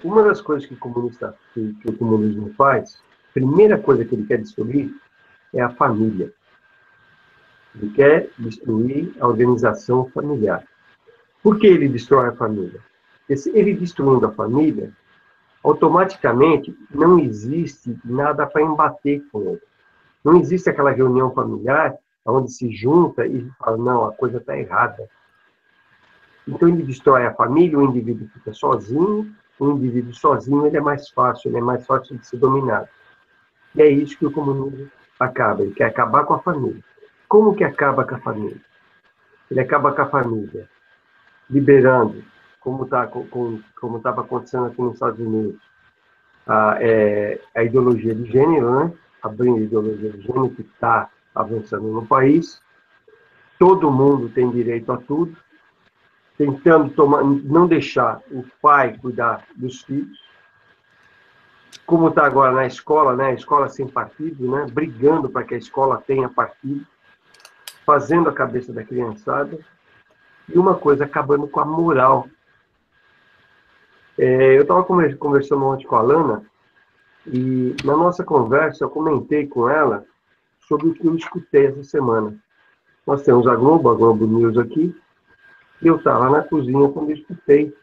Uma das coisas que o comunismo faz, a primeira coisa que ele quer destruir é a família. Ele quer destruir a organização familiar. Por que ele destrói a família? Porque se ele destruindo a família, automaticamente não existe nada para embater com ele. Não existe aquela reunião familiar onde se junta e fala, não, a coisa está errada. Então ele destrói a família, o indivíduo fica sozinho, o indivíduo sozinho ele é mais fácil de ser dominado. E é isso que o comunismo acaba, ele quer acabar com a família. Como que acaba com a família? Ele acaba com a família liberando, como estava acontecendo aqui nos Estados Unidos, a ideologia de gênero, né? Abrindo a ideologia de gênero que está avançando no país. Todo mundo tem direito a tudo, tentando não deixar o pai cuidar dos filhos, como está agora na escola, né? A escola sem partido, né? Brigando para que a escola tenha partido, fazendo a cabeça da criançada, e uma coisa, acabando com a moral. Eu estava conversando ontem com a Lana, e na nossa conversa eu comentei com ela sobre o que eu escutei essa semana. Nós temos a Globo News aqui, e eu estava na cozinha quando eu escutei,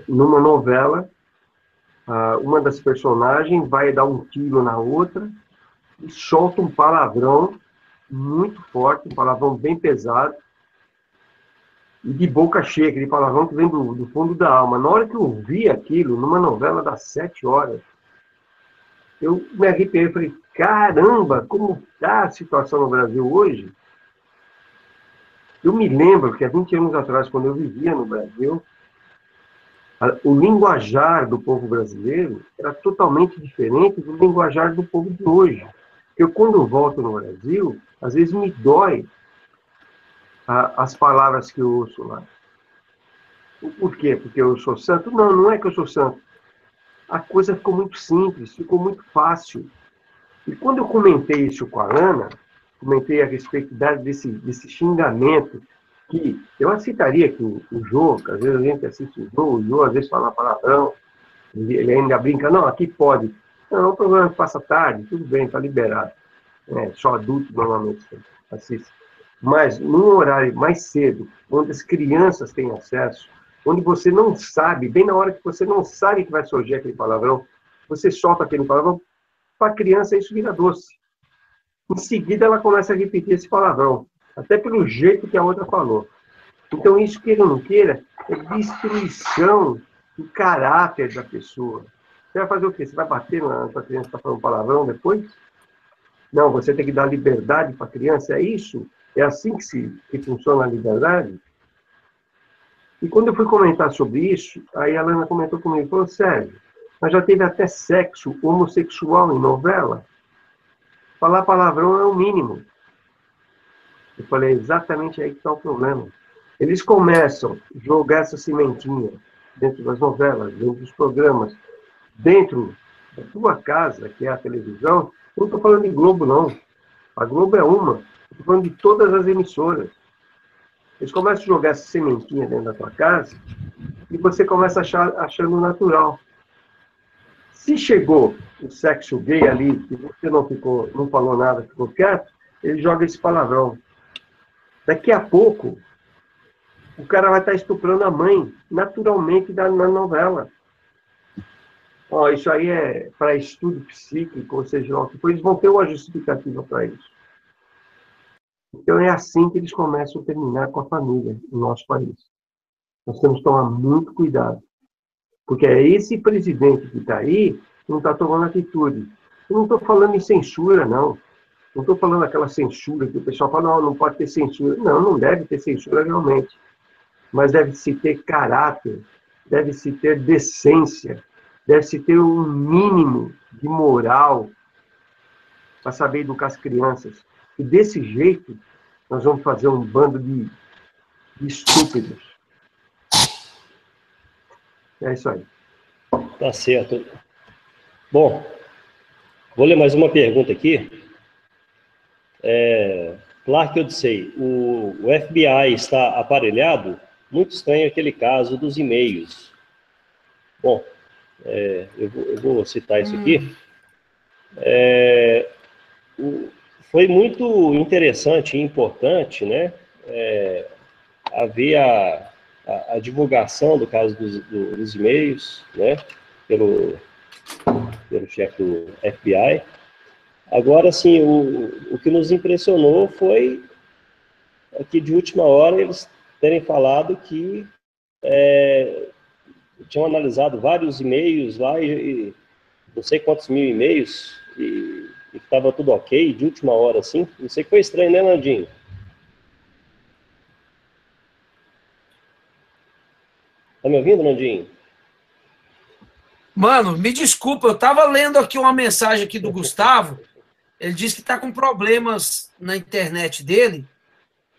numa novela, uma das personagens vai dar um tiro na outra e solta um palavrão muito forte, um palavrão bem pesado, e de boca cheia, aquele palavrão que vem do fundo da alma. Na hora que eu vi aquilo, numa novela das 7 horas, eu me arrepiei e falei, caramba, como está a situação no Brasil hoje? Eu me lembro que há 20 anos atrás, quando eu vivia no Brasil, o linguajar do povo brasileiro era totalmente diferente do linguajar do povo de hoje. Eu, quando eu volto no Brasil, às vezes me dói as palavras que eu ouço lá. Por quê? Porque eu sou santo? Não, não é que eu sou santo. A coisa ficou muito simples, ficou muito fácil. E quando eu comentei isso com a Ana, comentei a respeito desse xingamento, que eu aceitaria que o Jô, que às vezes a gente assiste o Jô às vezes fala palavrão, ele ainda brinca, não, aqui pode. Não, o programa passa tarde, tudo bem, está liberado. Só adulto normalmente assiste. Mas num horário mais cedo, onde as crianças têm acesso, onde você não sabe, bem na hora que você não sabe que vai surgir aquele palavrão, você solta aquele palavrão, para a criança isso vira doce. Em seguida ela começa a repetir esse palavrão, até pelo jeito que a outra falou. Então isso, queira ou não queira, é destruição do caráter da pessoa. Você vai fazer o quê? Você vai bater na sua criança que está falando palavrão depois? Não, você tem que dar liberdade para a criança, é isso? É assim que funciona a liberdade? E quando eu fui comentar sobre isso, aí a Lana comentou comigo, falou, Sérgio, mas já teve até sexo homossexual em novela? Falar palavrão é o mínimo. Eu falei, exatamente aí que está o problema. Eles começam a jogar essa sementinha dentro das novelas, dentro dos programas, dentro da tua casa, que é a televisão. Não estou falando de Globo, não. A Globo é uma. Estou falando de todas as emissoras. Eles começam a jogar essa sementinha dentro da tua casa e você começa achando natural. Se chegou o sexo gay ali, e você não falou nada, ficou quieto, ele joga esse palavrão. Daqui a pouco, o cara vai estar estuprando a mãe, naturalmente, na novela. Isso aí é para estudo psíquico, ou seja, depois eles vão ter uma justificativa para isso. Então é assim que eles começam a terminar com a família no nosso país. Nós temos que tomar muito cuidado. Porque é esse presidente que está aí que não está tomando atitude. Eu não estou falando em censura, não. Não estou falando aquela censura que o pessoal fala, não pode ter censura. Não, não deve ter censura realmente. Mas deve-se ter caráter, deve-se ter decência, deve-se ter um mínimo de moral para saber educar as crianças. E desse jeito, nós vamos fazer um bando de estúpidos. É isso aí. Tá certo. Bom, vou ler mais uma pergunta aqui. Clark Odyssey, o FBI está aparelhado? Muito estranho aquele caso dos e-mails. Bom, eu vou citar isso aqui. Foi muito interessante e importante, né, haver a divulgação do caso dos e-mails, né, pelo chefe do FBI. Agora, assim, o que nos impressionou foi que, de última hora, eles terem falado que tinham analisado vários e-mails lá, e não sei quantos mil e-mails, e estava tudo ok, de última hora, assim. Não sei, que foi estranho, né, Nandinho? Tá me ouvindo, Nandinho? Mano, me desculpa, eu tava lendo aqui uma mensagem aqui do Gustavo. Ele disse que tá com problemas na internet dele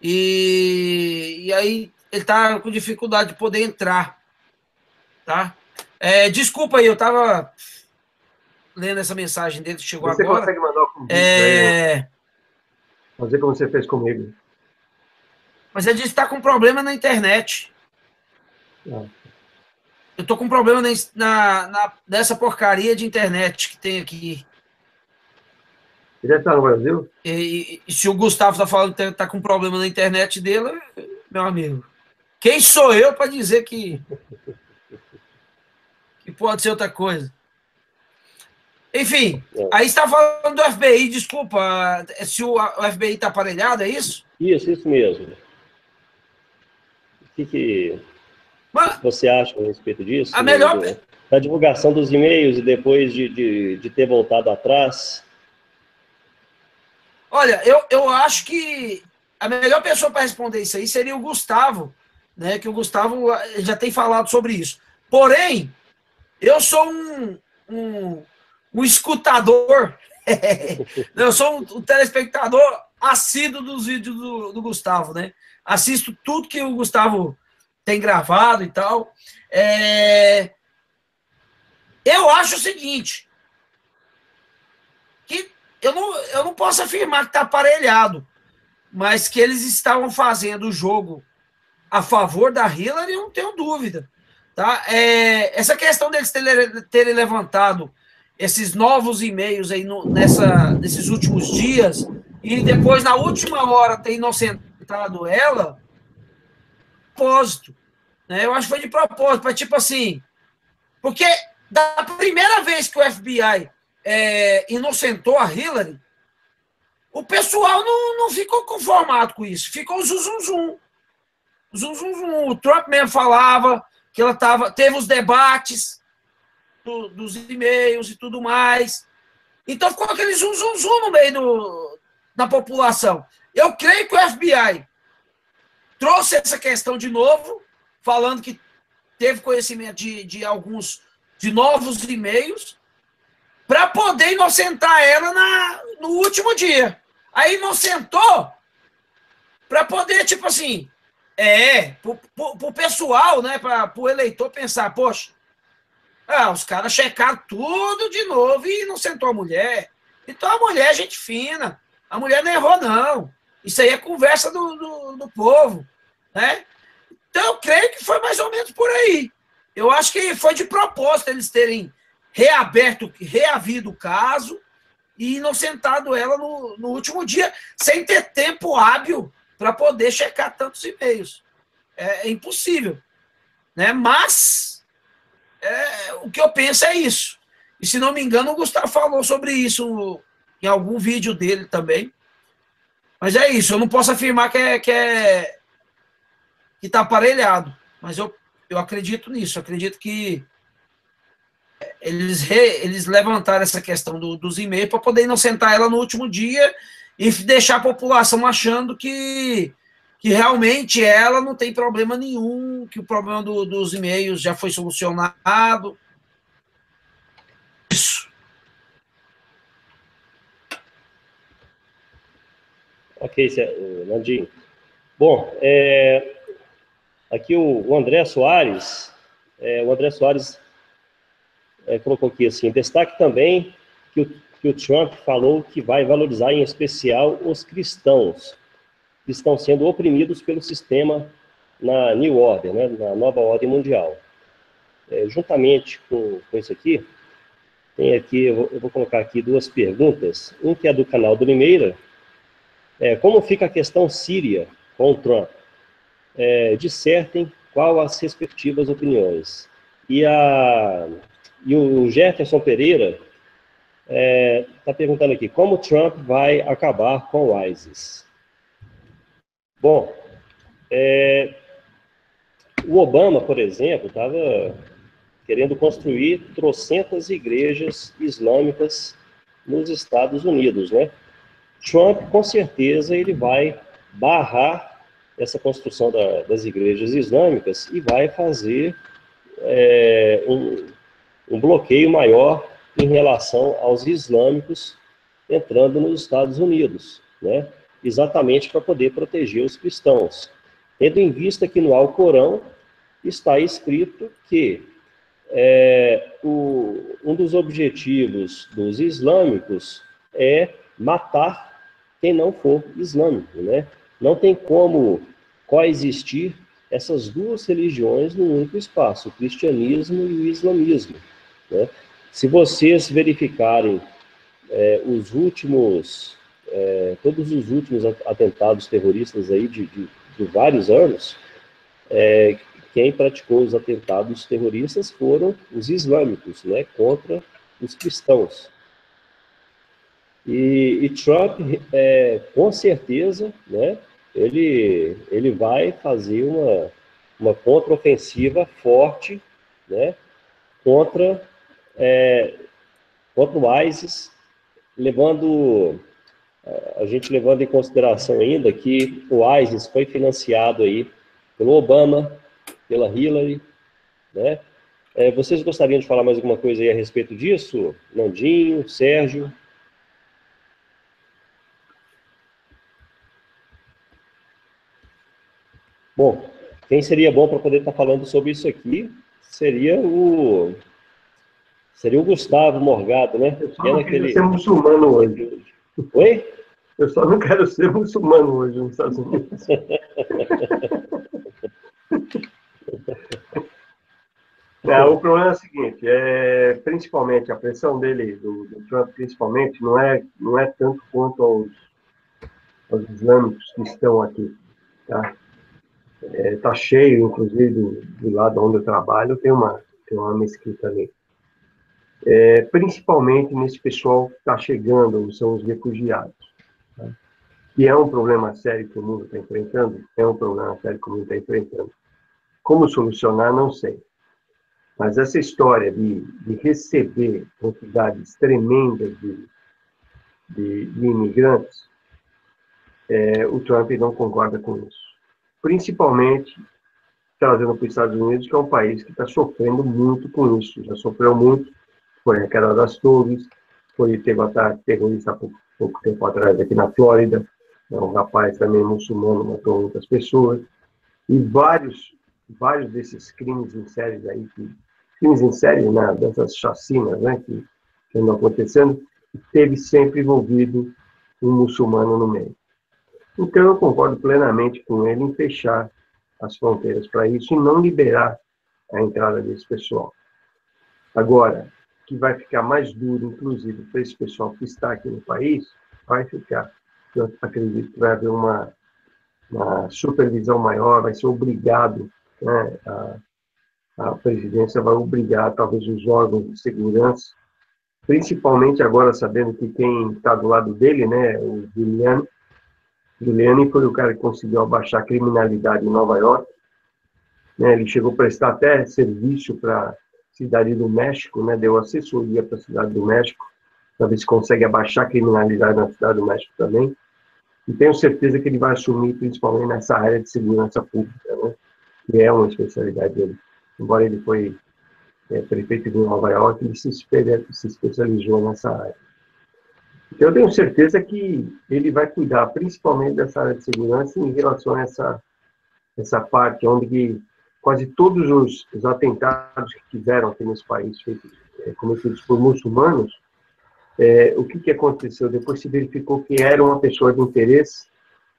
e aí ele tá com dificuldade de poder entrar, tá? Desculpa aí, eu tava lendo essa mensagem dele que chegou Você agora. consegue mandar o convite aí? Fazer como você fez comigo. Mas ele disse que tá com problema na internet. Eu tô com problema nessa porcaria de internet que tem aqui. Ele deve estar no Brasil? E se o Gustavo tá falando que tá com problema na internet dele, meu amigo, quem sou eu para dizer que pode ser outra coisa? Enfim, aí está falando do FBI, desculpa, se o FBI está aparelhado, é isso? Isso mesmo. O que você acha a respeito disso? A melhor... Da divulgação dos e-mails e depois de ter voltado atrás? Olha, eu acho que a melhor pessoa para responder isso aí seria o Gustavo, né? Que o Gustavo já tem falado sobre isso. Porém, eu sou um escutador, eu sou um telespectador assíduo dos vídeos do Gustavo, né? Assisto tudo que o Gustavo tem gravado e tal. Eu acho o seguinte, que eu não posso afirmar que está aparelhado, mas que eles estavam fazendo o jogo a favor da Hillary, eu não tenho dúvida. Tá? Essa questão deles terem levantado esses novos e-mails aí nesses últimos dias e depois, na última hora, ter inocentado ela, propósito. Né? Eu acho que foi de propósito, para tipo assim, porque da primeira vez que o FBI inocentou a Hillary, o pessoal não ficou conformado com isso, ficou zum. O Trump mesmo falava que ela teve os debates dos e-mails e tudo mais. Então ficou aquele zum no meio da população. Eu creio que o FBI trouxe essa questão de novo, falando que teve conhecimento de novos e-mails, para poder inocentar ela no último dia. Aí inocentou para poder, tipo assim, pro pessoal, né, pro eleitor pensar, poxa, os caras checaram tudo de novo e inocentou a mulher. Então a mulher é gente fina, a mulher não errou, não. Isso aí é conversa do povo, né? Então eu creio que foi mais ou menos por aí. Eu acho que foi de propósito eles terem reavido o caso e inocentado ela no último dia, sem ter tempo hábil para poder checar tantos e-mails. É impossível. Né? Mas o que eu penso é isso. E se não me engano, o Gustavo falou sobre isso em algum vídeo dele também. Mas é isso, eu não posso afirmar que está aparelhado. Mas eu acredito nisso, eu acredito que eles levantaram essa questão dos e-mails para poder inocentar ela no último dia e deixar a população achando que realmente ela não tem problema nenhum, que o problema dos e-mails já foi solucionado. Isso. Ok, Nandinho. Bom, aqui o André Soares, colocou aqui assim, destaque também que o Trump falou que vai valorizar em especial os cristãos que estão sendo oprimidos pelo sistema na New Order, né, na nova ordem mundial. Juntamente com isso aqui, tem aqui, eu vou colocar aqui duas perguntas, um que é do canal do Limeira, como fica a questão síria com o Trump? Dissertem qual as respectivas opiniões. E E o Jefferson Pereira está perguntando aqui, como Trump vai acabar com o ISIS? Bom, o Obama, por exemplo, estava querendo construir trocentas igrejas islâmicas nos Estados Unidos, né? Trump, com certeza, ele vai barrar essa construção das igrejas islâmicas e vai fazer um bloqueio maior em relação aos islâmicos entrando nos Estados Unidos, né? Exatamente para poder proteger os cristãos. Tendo em vista que no Alcorão está escrito que um dos objetivos dos islâmicos é matar quem não for islâmico, né? Não tem como coexistir essas duas religiões num único espaço, o cristianismo e o islamismo, né? Se vocês verificarem todos os últimos atentados terroristas aí de vários anos, quem praticou os atentados terroristas foram os islâmicos, né, contra os cristãos. E Trump, com certeza, né, ele vai fazer uma contraofensiva forte, né, contra o ISIS, a gente levando em consideração ainda que o ISIS foi financiado aí pelo Obama, pela Hillary, né? Vocês gostariam de falar mais alguma coisa aí a respeito disso? Nandinho, Sérgio? Bom, quem seria bom para poder estar falando sobre isso aqui seria o Gustavo Morgado, né? Eu só não quero ser muçulmano hoje. Oi? Eu só não quero ser muçulmano hoje nos Estados Unidos. O problema é o seguinte, principalmente a pressão dele, do Trump principalmente, não é tanto quanto aos islâmicos que estão aqui, tá? Tá cheio, inclusive, do lado onde eu trabalho, tem uma mesquita ali. Principalmente nesse pessoal que está chegando, são os refugiados, tá? Que é um problema sério que o mundo está enfrentando, Como solucionar, não sei. Mas essa história de receber quantidades tremendas de imigrantes, o Trump não concorda com isso. Principalmente trazendo para os Estados Unidos, que é um país que está sofrendo muito com isso. Já sofreu muito, foi a queda das torres, teve ataque terrorista há pouco tempo atrás aqui na Flórida, um rapaz também muçulmano matou muitas pessoas, e vários desses crimes em série aí, né, dessas chacinas, né, que andam acontecendo, teve sempre envolvido um muçulmano no meio. Então eu concordo plenamente com ele em fechar as fronteiras para isso e não liberar a entrada desse pessoal. Agora, que vai ficar mais duro, inclusive, para esse pessoal que está aqui no país, vai ficar. Eu acredito que vai haver uma supervisão maior, vai ser obrigado, né, a presidência vai obrigar, talvez, os órgãos de segurança, principalmente agora sabendo que quem está do lado dele, né, o Giuliani foi o cara que conseguiu abaixar a criminalidade em Nova York, né, ele chegou a prestar até serviço para a cidade do México, né, deu assessoria para a cidade do México, para ver se consegue abaixar a criminalidade na cidade do México também. E tenho certeza que ele vai assumir principalmente nessa área de segurança pública, né, que é uma especialidade dele. Embora ele foi prefeito de Nova York, ele se especializou nessa área. Então, eu tenho certeza que ele vai cuidar principalmente dessa área de segurança em relação a essa parte onde quase todos os atentados que tiveram aqui nesse país, cometidos por muçulmanos, o que aconteceu? Depois se verificou que era uma pessoa de interesse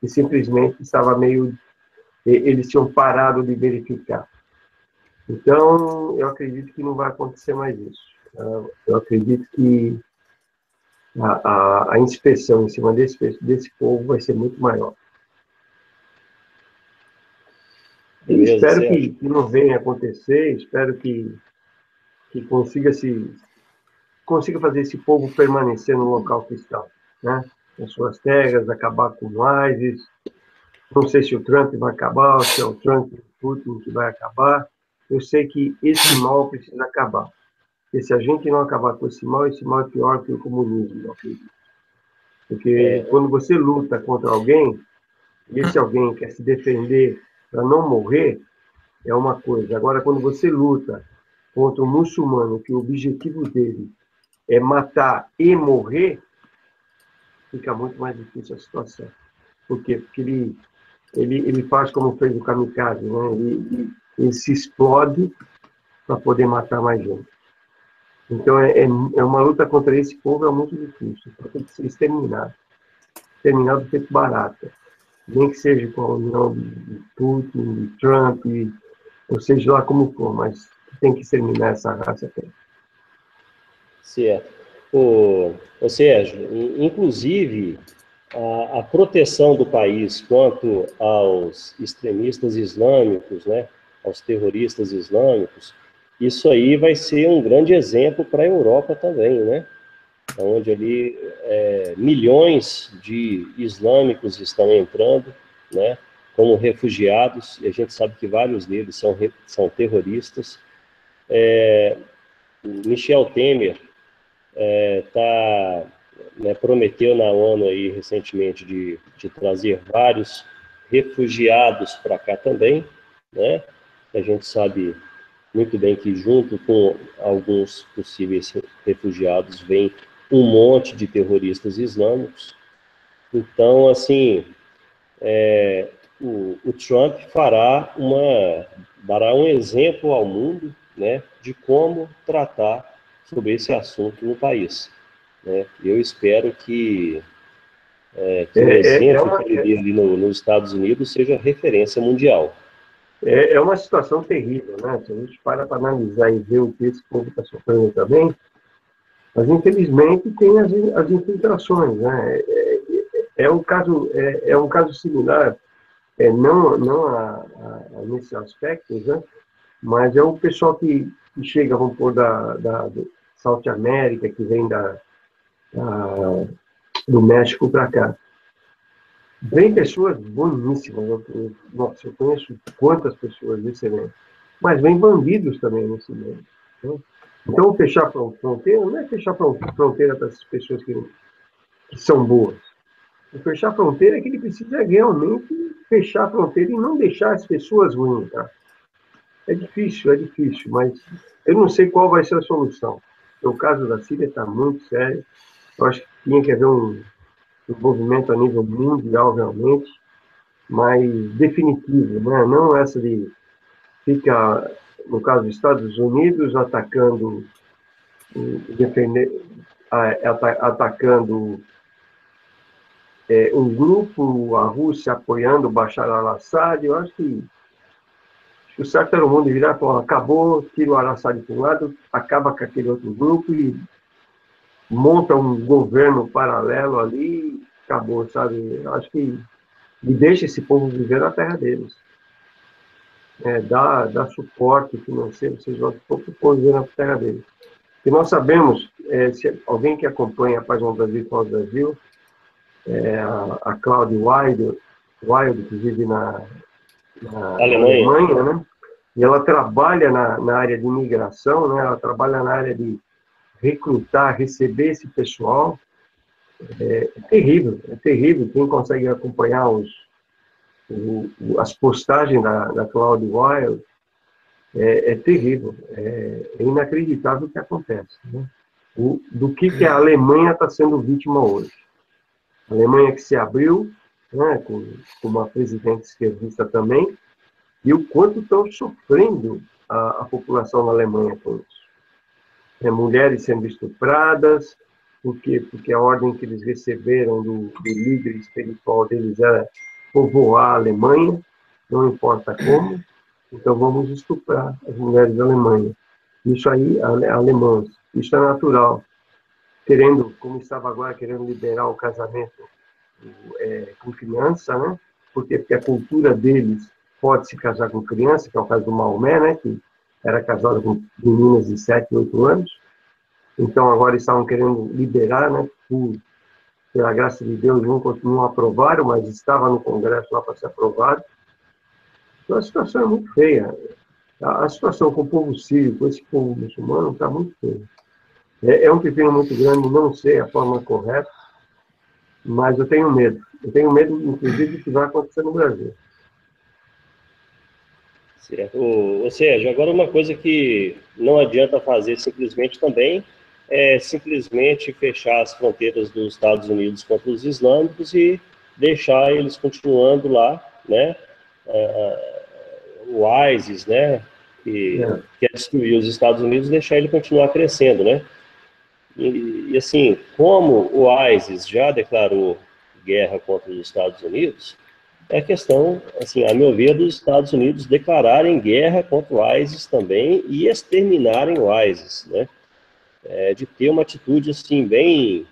e simplesmente estava eles tinham parado de verificar. Então, eu acredito que não vai acontecer mais isso. Eu acredito que a inspeção em cima desse povo vai ser muito maior. E espero que não venha acontecer, espero que que consiga fazer esse povo permanecer no local que está, né? Nas suas terras, acabar com o ISIS. Não sei se o Trump vai acabar, ou se é o Trump e o Putin que vai acabar. Eu sei que esse mal precisa acabar. Porque se a gente não acabar com esse mal é pior que o comunismo, eu acredito. Porque quando você luta contra alguém, e esse alguém quer se defender para não morrer, é uma coisa. Agora, quando você luta contra um muçulmano, que o objetivo dele é matar e morrer, fica muito mais difícil a situação. Por quê? Porque ele faz como fez o kamikaze, né? Ele se explode para poder matar mais gente. Então, é uma luta contra esse povo, é muito difícil. Então, tem que ser exterminado. Exterminado do jeito barato. Nem que seja com a união de Putin, de Trump, ou seja lá como for, mas tem que exterminar essa raça. Certo. Ô Sérgio, inclusive, a proteção do país quanto aos extremistas islâmicos, né, aos terroristas islâmicos, isso aí vai ser um grande exemplo para a Europa também, né? Onde ali milhões de islâmicos estão entrando, né, como refugiados, e a gente sabe que vários deles são terroristas. Michel Temer prometeu na ONU aí recentemente de trazer vários refugiados para cá também, né? A gente sabe muito bem que junto com alguns possíveis refugiados vem um monte de terroristas islâmicos. Então, assim, o Trump dará um exemplo ao mundo, né, de como tratar sobre esse assunto no país, né? Eu espero que o exemplo que ele dê ali nos Estados Unidos seja referência mundial. É uma situação terrível, né? Se a gente para analisar e ver o que esse povo está sofrendo também, mas infelizmente tem as infiltrações, né? É um caso similar, não nesse aspecto, né? Mas é o pessoal que chega, vamos pôr, do South América, que vem do México para cá. Vem pessoas boníssimas. Nossa, eu conheço quantas pessoas excelentes. Mas vem bandidos também nesse meio. Né? Então, fechar fronteira não é fechar fronteira para essas pessoas que são boas. O fechar fronteira é que ele precisa realmente fechar a fronteira e não deixar as pessoas ruins. Tá? É difícil, mas eu não sei qual vai ser a solução. O caso da Síria está muito sério. Eu acho que tinha que haver um movimento a nível mundial, realmente, mas definitivo, né? Não essa de ficar, no caso dos Estados Unidos, atacando um grupo, a Rússia apoiando o Bashar al-Assad. Eu acho que o certo era o mundo virar e falar, acabou, tira o al-Assad para um lado, acaba com aquele outro grupo e monta um governo paralelo ali, acabou, sabe? Eu acho que e deixa esse povo viver na terra deles. Dá suporte financeiro, seja o que for, para o povo viver na terra deles. E nós sabemos, se alguém que acompanha a página do Brasil Fora do Brasil, a Claudia Wild, que vive na Alemanha, né? E ela trabalha na área de imigração, né? Ela trabalha na área de recrutar, receber esse pessoal. É terrível. Quem consegue acompanhar as postagens da Claudia Wild é terrível. É inacreditável o que acontece. Né? Do que a Alemanha está sendo vítima hoje. A Alemanha que se abriu, né, com uma presidente esquerdista também, e o quanto estão sofrendo a população na Alemanha com isso. Mulheres sendo estupradas, por quê? Porque a ordem que eles receberam do líder espiritual deles era povoar a Alemanha, não importa como, então vamos estuprar as mulheres da Alemanha. Isso aí, alemãs, isso é natural. Como estava agora, querendo liberar o casamento com criança, né? Por quê? Porque a cultura deles pode se casar com criança, que é o caso do Maomé, né? Que era casado com meninas de 7, 8 anos. Então, agora eles estavam querendo liberar, né? Pela graça de Deus, não aprovaram, mas estava no Congresso lá para ser aprovado. Então, a situação é muito feia. A situação com o povo sírio, com esse povo muçulmano, está muito feia. É um pepino muito grande, não sei a forma correta, mas eu tenho medo. Eu tenho medo, inclusive, do que vai acontecer no Brasil. Certo. Ou seja, agora uma coisa que não adianta fazer simplesmente também é simplesmente fechar as fronteiras dos Estados Unidos contra os islâmicos e deixar eles continuando lá, né? O ISIS, né? Que quer destruir os Estados Unidos, deixar ele continuar crescendo, né? E assim, como o ISIS já declarou guerra contra os Estados Unidos, é questão, assim, a meu ver, dos Estados Unidos declararem guerra contra o ISIS também e exterminarem o ISIS, né? De ter uma atitude, assim, bem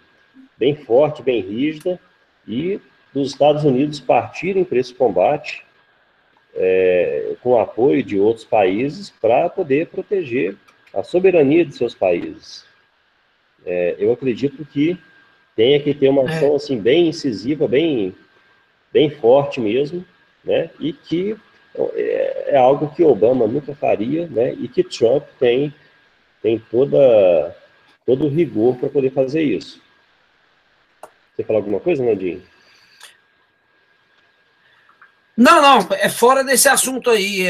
forte, bem rígida, e dos Estados Unidos partirem para esse combate com o apoio de outros países para poder proteger a soberania de seus países. Eu acredito que tenha que ter uma ação, assim, bem incisiva, bem forte mesmo, né? E que é algo que Obama nunca faria, né? E que Trump tem todo o rigor para poder fazer isso. Você fala alguma coisa, Nandinho? Não, é fora desse assunto aí.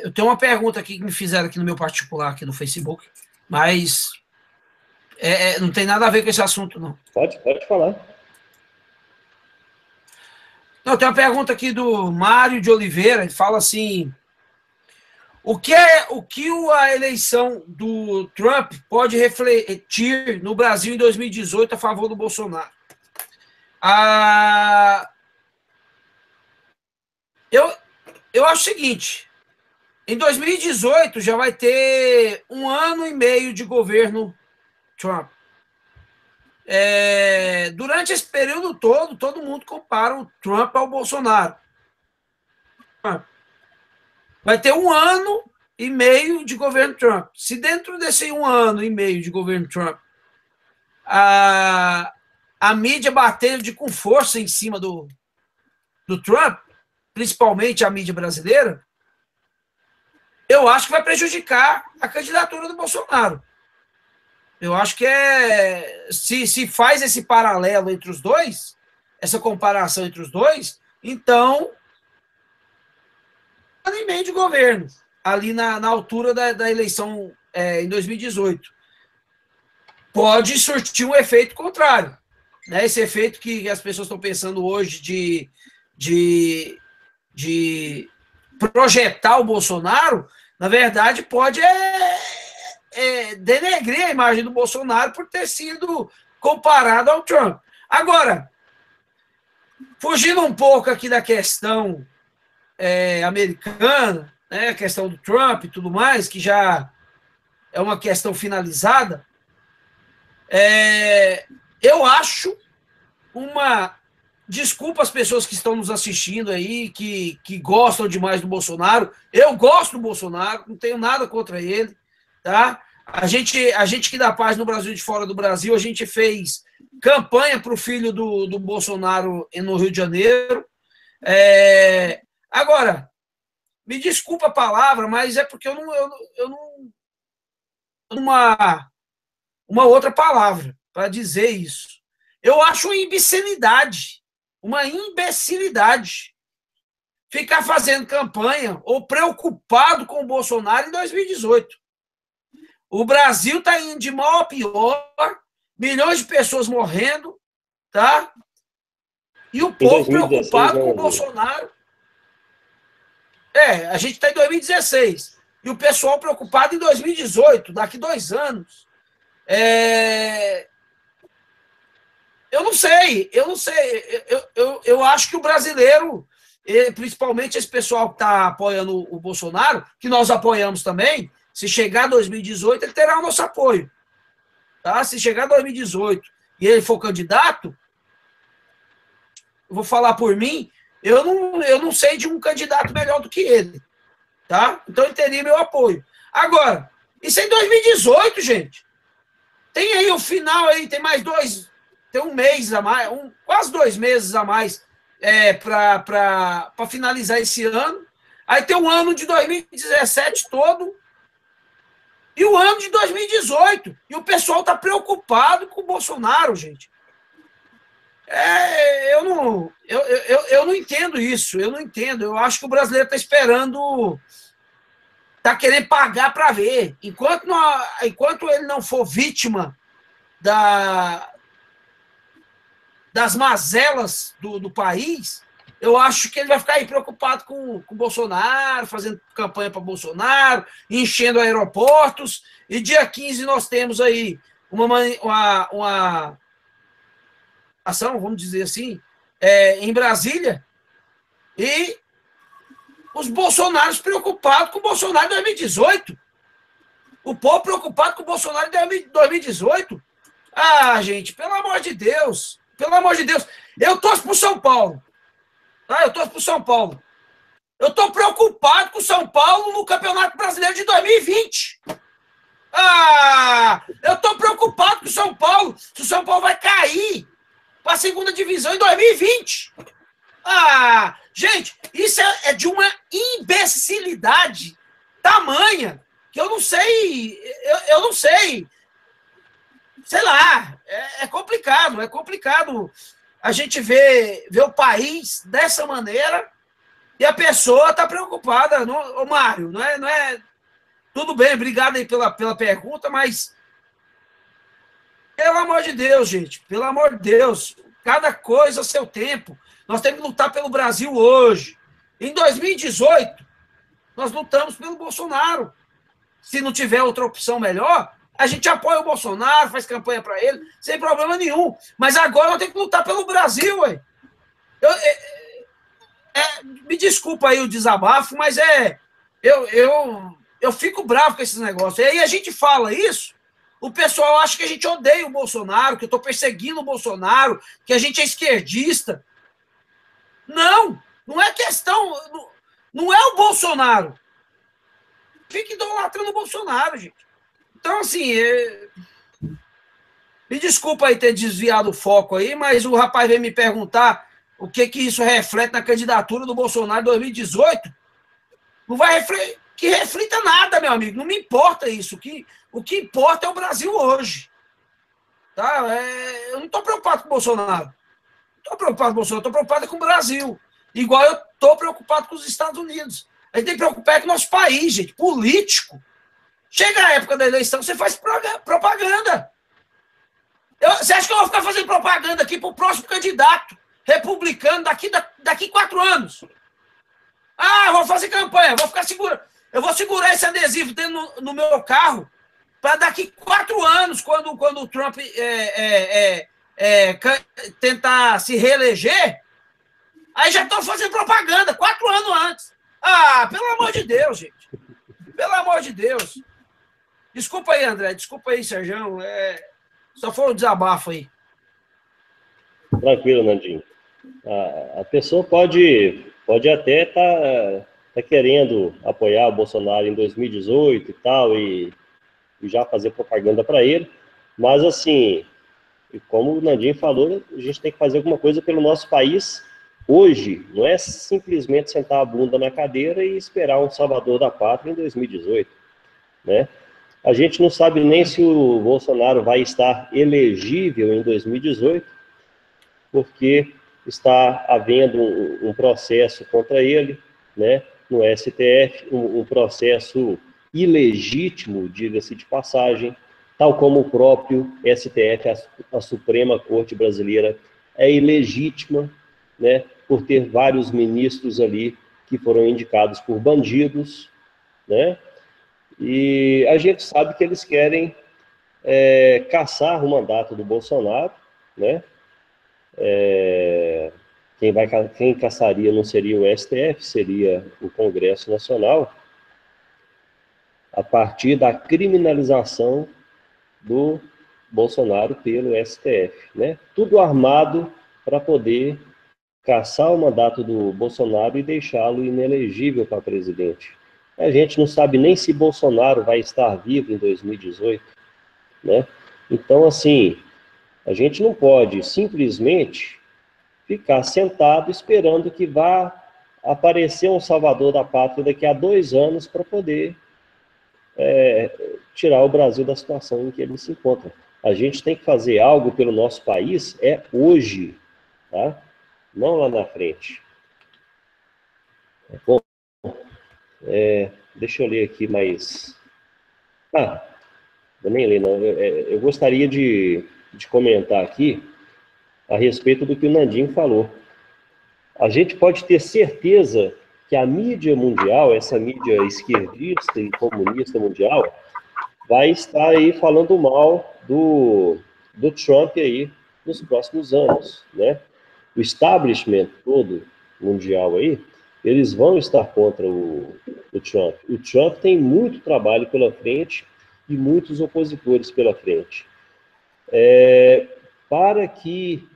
Eu tenho uma pergunta aqui que me fizeram aqui no meu particular, aqui no Facebook, mas não tem nada a ver com esse assunto, não. Pode falar. Não, tem uma pergunta aqui do Mário de Oliveira, ele fala assim: o que a eleição do Trump pode refletir no Brasil em 2018 a favor do Bolsonaro? Eu acho o seguinte: em 2018 já vai ter 1 ano e meio de governo Trump. Durante esse período todo mundo compara o Trump ao Bolsonaro. Vai ter 1 ano e meio de governo Trump. Se dentro desse 1 ano e meio de governo Trump a mídia bater com força em cima do Trump, principalmente a mídia brasileira, eu acho que vai prejudicar a candidatura do Bolsonaro. Eu acho que se faz esse paralelo entre os dois, essa comparação entre os dois, então, 1 ano e meio de governo, ali na altura da eleição em 2018, pode surtir um efeito contrário, né? Esse efeito que as pessoas estão pensando hoje de projetar o Bolsonaro, na verdade, pode denegrir a imagem do Bolsonaro por ter sido comparado ao Trump. Agora, fugindo um pouco aqui da questão americana, né, a questão do Trump e tudo mais, que já é uma questão finalizada, eu acho desculpa as pessoas que estão nos assistindo aí, que gostam demais do Bolsonaro. Eu gosto do Bolsonaro, não tenho nada contra ele, tá? A gente que dá paz no Brasil e de fora do Brasil, a gente fez campanha para o filho do Bolsonaro no Rio de Janeiro. Agora, me desculpa a palavra, mas é porque eu não uma outra palavra para dizer isso. Eu acho uma imbecilidade ficar fazendo campanha ou preocupado com o Bolsonaro em 2018. O Brasil está indo de mal a pior, milhões de pessoas morrendo, tá? E o povo preocupado com o Bolsonaro. A gente está em 2016. E o pessoal preocupado em 2018, daqui 2 anos. Eu não sei. Eu acho que o brasileiro, principalmente esse pessoal que está apoiando o Bolsonaro, que nós apoiamos também, se chegar 2018, ele terá o nosso apoio. Tá? Se chegar 2018 e ele for candidato, eu vou falar por mim, eu não sei de um candidato melhor do que ele. Tá? Então ele teria meu apoio. Agora, isso é em 2018, gente. Tem aí o final aí, tem mais tem um mês a mais, quase 2 meses a mais para finalizar esse ano. Aí tem o ano de 2017 todo e o ano de 2018. E o pessoal está preocupado com o Bolsonaro, gente. Eu não entendo isso, eu não entendo. Eu acho que o brasileiro está esperando, está querendo pagar para ver. Enquanto ele não for vítima das mazelas do país, eu acho que ele vai ficar aí preocupado com o Bolsonaro, fazendo campanha para Bolsonaro, enchendo aeroportos. E dia 15 nós temos aí uma ação, vamos dizer assim, em Brasília, e os bolsonaros preocupados com o Bolsonaro em 2018. O povo preocupado com o Bolsonaro em 2018. Ah, gente, pelo amor de Deus. Pelo amor de Deus. Eu torço pro São Paulo. Tá? Eu torço pro São Paulo. Eu tô preocupado com o São Paulo no Campeonato Brasileiro de 2020. Ah, eu tô preocupado com o São Paulo. Se o São Paulo vai cair para a segunda divisão em 2020. Ah, gente, isso é de uma imbecilidade tamanha que eu não sei, eu não sei. Sei lá, é complicado a gente ver o país dessa maneira e a pessoa está preocupada. Ô Mário, não é. Tudo bem, obrigado aí pela pergunta, mas pelo amor de Deus, gente, pelo amor de Deus, cada coisa a seu tempo. Nós temos que lutar pelo Brasil hoje. Em 2018, nós lutamos pelo Bolsonaro. Se não tiver outra opção melhor, a gente apoia o Bolsonaro, faz campanha para ele, sem problema nenhum. Mas agora nós temos que lutar pelo Brasil, ué. Me desculpa aí o desabafo, mas eu fico bravo com esses negócios. E aí a gente fala isso, o pessoal acha que a gente odeia o Bolsonaro, que eu estou perseguindo o Bolsonaro, que a gente é esquerdista. Não é questão, não é o Bolsonaro. Fica idolatrando o Bolsonaro, gente. Então, assim, me desculpa aí ter desviado o foco aí, mas o rapaz veio me perguntar o que isso reflete na candidatura do Bolsonaro em 2018. Não vai que reflita nada, meu amigo. Não me importa isso. O que importa é o Brasil hoje. Tá? Eu não estou preocupado com o Bolsonaro. Não estou preocupado com o Bolsonaro, estou preocupado com o Brasil. Igual eu estou preocupado com os Estados Unidos. A gente tem que preocupar com o nosso país, gente. Político. Chega a época da eleição, você faz propaganda. Você acha que eu vou ficar fazendo propaganda aqui para o próximo candidato republicano daqui 4 anos? Ah, vou fazer campanha, eu vou segurar esse adesivo dentro no meu carro para daqui 4 anos, quando o Trump tentar se reeleger, aí já estão fazendo propaganda 4 anos antes. Ah, pelo amor de Deus, gente. Pelo amor de Deus. Desculpa aí, André. Desculpa aí, Serjão. Só foi um desabafo aí. Tranquilo, Nandinho. A pessoa pode até tá querendo apoiar o Bolsonaro em 2018 e tal, e já fazer propaganda para ele, mas assim, como o Nandinho falou, a gente tem que fazer alguma coisa pelo nosso país hoje, não é simplesmente sentar a bunda na cadeira e esperar um salvador da pátria em 2018, né? A gente não sabe nem se o Bolsonaro vai estar elegível em 2018, porque está havendo um processo contra ele, né, no STF, um processo ilegítimo, diga-se de passagem, tal como o próprio STF, a Suprema Corte Brasileira, é ilegítima, né, por ter vários ministros ali que foram indicados por bandidos, né, e a gente sabe que eles querem caçar o mandato do Bolsonaro, né? Quem caçaria não seria o STF, seria o Congresso Nacional, a partir da criminalização do Bolsonaro pelo STF, né? Tudo armado para poder caçar o mandato do Bolsonaro e deixá-lo inelegível para presidente. A gente não sabe nem se Bolsonaro vai estar vivo em 2018, né? Então, assim, a gente não pode simplesmente ficar sentado esperando que vá aparecer um salvador da pátria daqui a 2 anos para poder tirar o Brasil da situação em que ele se encontra. A gente tem que fazer algo pelo nosso país hoje, tá? Não lá na frente. Bom, deixa eu ler aqui mais. Eu nem li, não. Eu gostaria de comentar aqui a respeito do que o Nandinho falou. A gente pode ter certeza que a mídia mundial, essa mídia esquerdista e comunista mundial, vai estar aí falando mal do Trump aí nos próximos anos, né? O establishment todo mundial aí, eles vão estar contra o Trump. O Trump tem muito trabalho pela frente e muitos opositores pela frente. Para que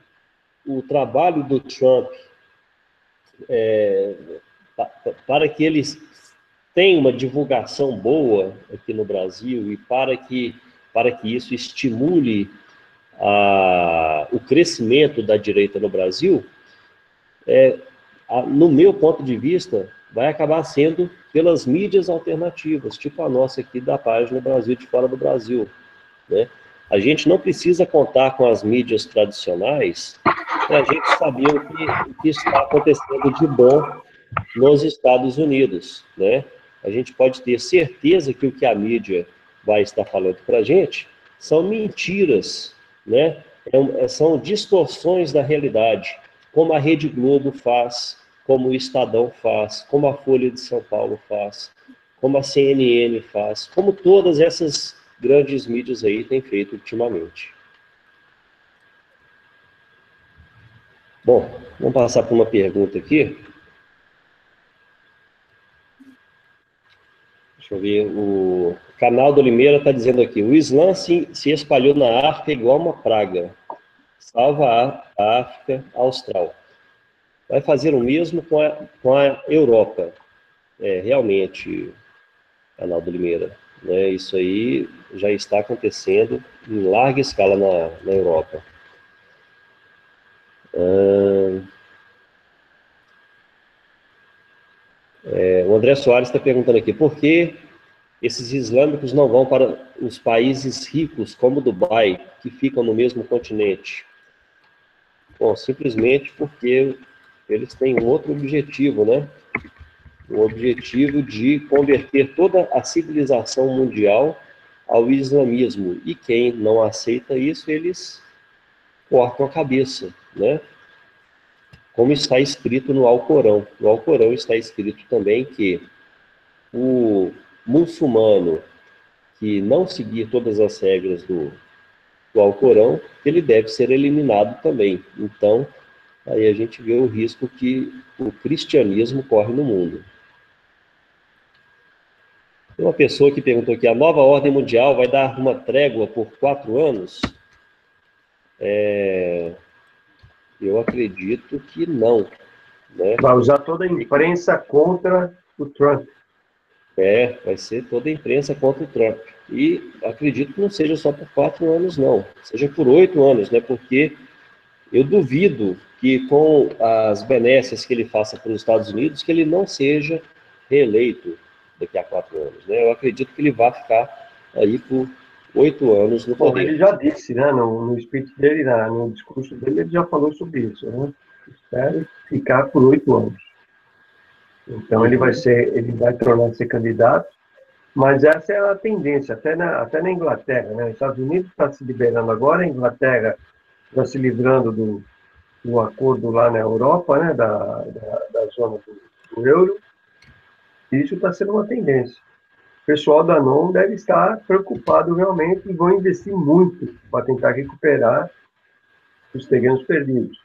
o trabalho do Trump, para que eles tenham uma divulgação boa aqui no Brasil e para que isso estimule o crescimento da direita no Brasil, no meu ponto de vista, vai acabar sendo pelas mídias alternativas, tipo a nossa aqui da página Brasil de Fora do Brasil, né? A gente não precisa contar com as mídias tradicionais para a gente saber o que está acontecendo de bom nos Estados Unidos, né? A gente pode ter certeza que o que a mídia vai estar falando para a gente são mentiras, né? São distorções da realidade, como a Rede Globo faz, como o Estadão faz, como a Folha de São Paulo faz, como a CNN faz, como todas essas grandes mídias aí têm feito ultimamente. Bom, vamos passar por uma pergunta aqui. Deixa eu ver, o canal do Limeira está dizendo aqui, o Islã se espalhou na África igual uma praga, salva a África Austral. Vai fazer o mesmo com a Europa. Realmente, canal do Limeira, né, isso aí já está acontecendo em larga escala na Europa. O André Soares está perguntando aqui, por que esses islâmicos não vão para os países ricos, como Dubai, que ficam no mesmo continente? Bom, simplesmente porque eles têm um outro objetivo, né? O objetivo de converter toda a civilização mundial ao islamismo. E quem não aceita isso, eles cortam a cabeça, né? Como está escrito no Alcorão. No Alcorão está escrito também que o muçulmano que não seguir todas as regras do Alcorão, ele deve ser eliminado também. Então, aí a gente vê o risco que o cristianismo corre no mundo. Tem uma pessoa que perguntou aqui, a nova ordem mundial vai dar uma trégua por 4 anos? Eu acredito que não, né? Vai usar toda a imprensa contra o Trump. Vai ser toda a imprensa contra o Trump. E acredito que não seja só por 4 anos, não. Seja por 8 anos, né? Porque eu duvido que com as benesses que ele faça para os Estados Unidos, que ele não seja reeleito daqui a 4 anos, né? Eu acredito que ele vai ficar aí por 8 anos no poder. Bom, ele já disse, né, no speech dele, no discurso dele, ele já falou sobre isso, né? Espero ficar por 8 anos. Então ele vai tornar-se candidato, mas essa é a tendência, até na Inglaterra, né? Os Estados Unidos está se liberando agora, a Inglaterra está se livrando do acordo lá na Europa, né, da zona do euro, e isso está sendo uma tendência. O pessoal da NOM deve estar preocupado realmente e vão investir muito para tentar recuperar os terrenos perdidos.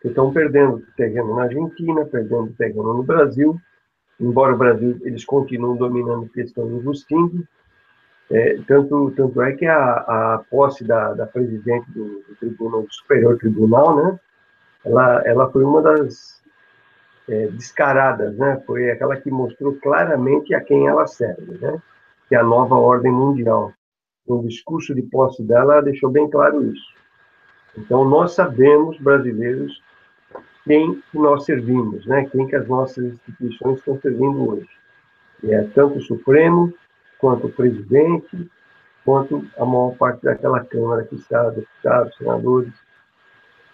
Estão perdendo terreno na Argentina, perdendo terreno no Brasil, embora o Brasil, eles continuam dominando questão do Rusting. Tanto é que a posse da presidente do Superior Tribunal, né, ela foi uma das descaradas, né? Foi aquela que mostrou claramente a quem ela serve, né? Que é a nova ordem mundial. No discurso de posse dela, ela deixou bem claro isso. Então, nós sabemos, brasileiros, quem que nós servimos, né? Quem que as nossas instituições estão servindo hoje. E é tanto o Supremo, quanto o presidente, quanto a maior parte daquela Câmara que está, deputados, senadores.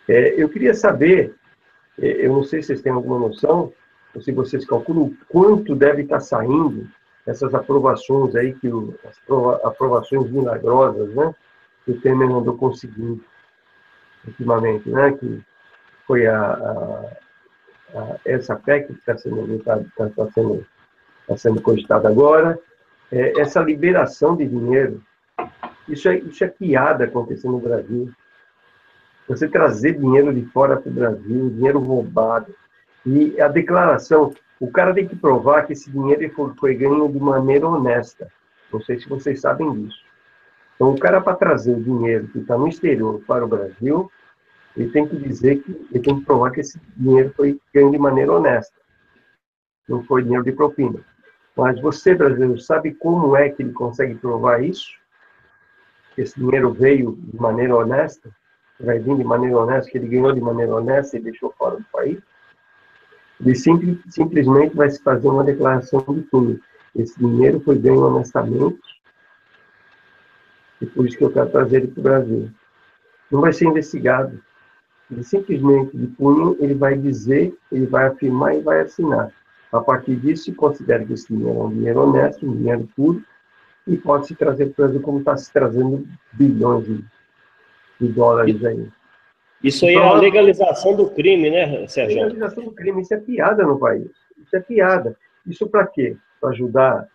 Eu queria saber, eu não sei se vocês têm alguma noção, ou se vocês calculam o quanto deve estar saindo essas aprovações aí, as aprovações milagrosas, né? Que o Temer andou conseguindo ultimamente, né? Que foi essa PEC que está sendo cogitada agora, essa liberação de dinheiro, isso é piada acontecendo no Brasil. Você trazer dinheiro de fora para o Brasil, dinheiro roubado, e a declaração, o cara tem que provar que esse dinheiro foi ganho de maneira honesta. Não sei se vocês sabem disso. Então, o cara, para trazer o dinheiro que está no exterior para o Brasil, ele tem que dizer ele tem que provar que esse dinheiro foi ganho de maneira honesta. Não foi dinheiro de propina. Mas você, brasileiro, sabe como é que ele consegue provar isso? Que esse dinheiro veio de maneira honesta? Vai vir de maneira honesta, que ele ganhou de maneira honesta e deixou fora do país? Ele simplesmente vai se fazer uma declaração de tudo. Esse dinheiro foi ganho honestamente e por isso que eu quero trazer ele para o Brasil. Não vai ser investigado. Ele simplesmente, de punho, ele vai dizer, ele vai afirmar e vai assinar. A partir disso, se considera que esse dinheiro é um dinheiro honesto, um dinheiro puro, e pode se trazer para o Brasil como está se trazendo bilhões de dólares aí. Isso aí é a legalização do crime, né, Sérgio? Legalização do crime, isso é piada no país. Isso é piada. Isso para quê? Para ajudar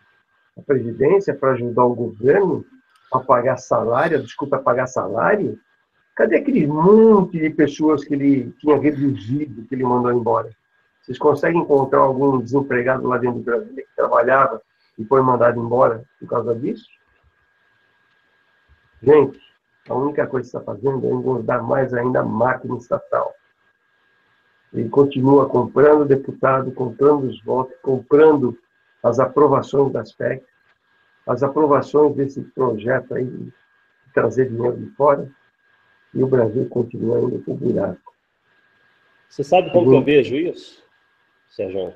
a presidência, para ajudar o governo a pagar salário, a pagar salário? Cadê aquele monte de pessoas que ele tinha reduzido, que ele mandou embora? Vocês conseguem encontrar algum desempregado lá dentro do Brasil que trabalhava e foi mandado embora por causa disso? Gente, a única coisa que está fazendo é engordar mais ainda a máquina estatal. Ele continua comprando deputado, comprando os votos, comprando as aprovações das PEC, as aprovações desse projeto aí de trazer dinheiro de fora, e o Brasil continua indo para o buraco. Você sabe como que eu vejo isso, Sérgio?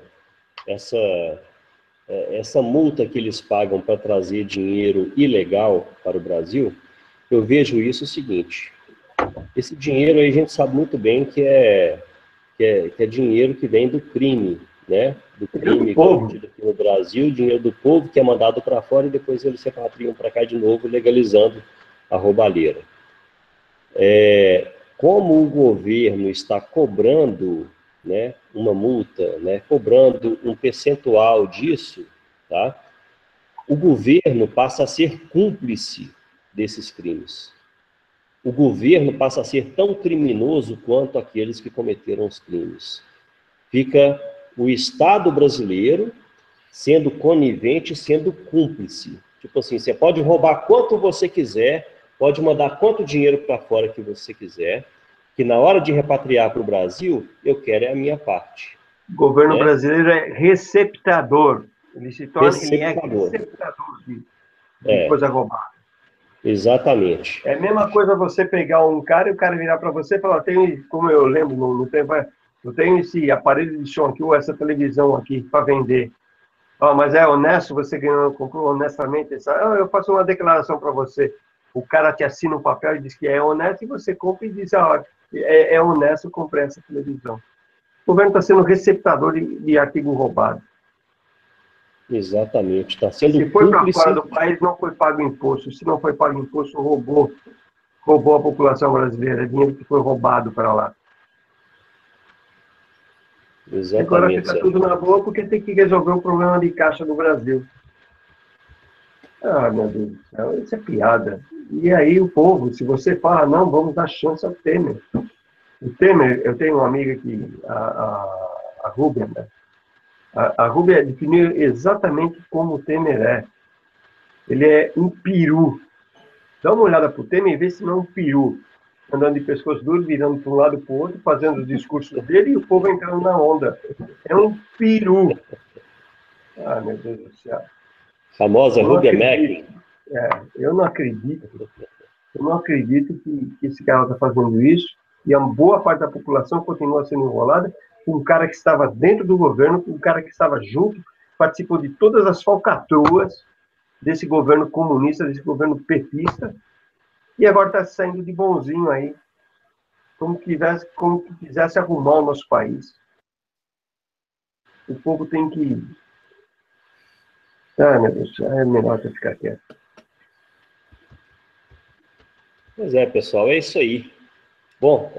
Essa multa que eles pagam para trazer dinheiro ilegal para o Brasil, eu vejo isso o seguinte: esse dinheiro aí a gente sabe muito bem que é dinheiro que vem do crime, né? Do crime cometido aqui no Brasil, dinheiro do povo que é mandado para fora e depois eles se repatriam para cá de novo, legalizando a roubalheira. Como o governo está cobrando, né, uma multa, né, cobrando um percentual disso, tá? O governo passa a ser cúmplice desses crimes. O governo passa a ser tão criminoso quanto aqueles que cometeram os crimes. Fica o Estado brasileiro sendo conivente, sendo cúmplice. Tipo assim, você pode roubar quanto você quiser, pode mandar quanto dinheiro para fora que você quiser, que na hora de repatriar para o Brasil, eu quero a minha parte. O governo brasileiro é receptador. Ele se torna receptador de coisa roubada. Exatamente. É a mesma coisa você pegar um cara e o cara virar para você e falar, como eu lembro no tempo, eu tenho esse aparelho de som aqui, ou essa televisão aqui para vender. Mas é honesto, você comprou honestamente? Eu faço uma declaração para você. O cara te assina um papel e diz que é honesto, e você compra e diz, é honesto, eu comprei essa televisão. O governo está sendo receptador de artigo roubado. Exatamente, está sendo Se foi para fora do país, não foi pago imposto. Se não foi pago imposto, roubou a população brasileira. É dinheiro que foi roubado para lá. Exatamente. Agora fica tudo na boa porque tem que resolver o problema de caixa do Brasil. Meu Deus do céu, isso é piada. E aí o povo, se você fala, não, vamos dar chance ao Temer. O Temer, eu tenho uma amiga aqui, a Rúbia, né? A Rúbia definiu exatamente como o Temer é. Ele é um peru. Dá uma olhada para o Temer e vê se não é um peru. andando de pescoço duro, virando para um lado para o outro, fazendo os discursos dele e o povo entrando na onda. É um peru. Ah, meu Deus do céu. Famosa Rubia Mac. Eu não acredito que esse cara está fazendo isso, e a boa parte da população continua sendo enrolada com um cara que estava dentro do governo, com um cara que estava junto, participou de todas as falcatruas desse governo comunista, desse governo petista, e agora está saindo de bonzinho aí, como que quisesse arrumar o nosso país. O povo tem que... Ah, meu Deus, é melhor até ficar quieto. Pois é, pessoal, é isso aí. Bom,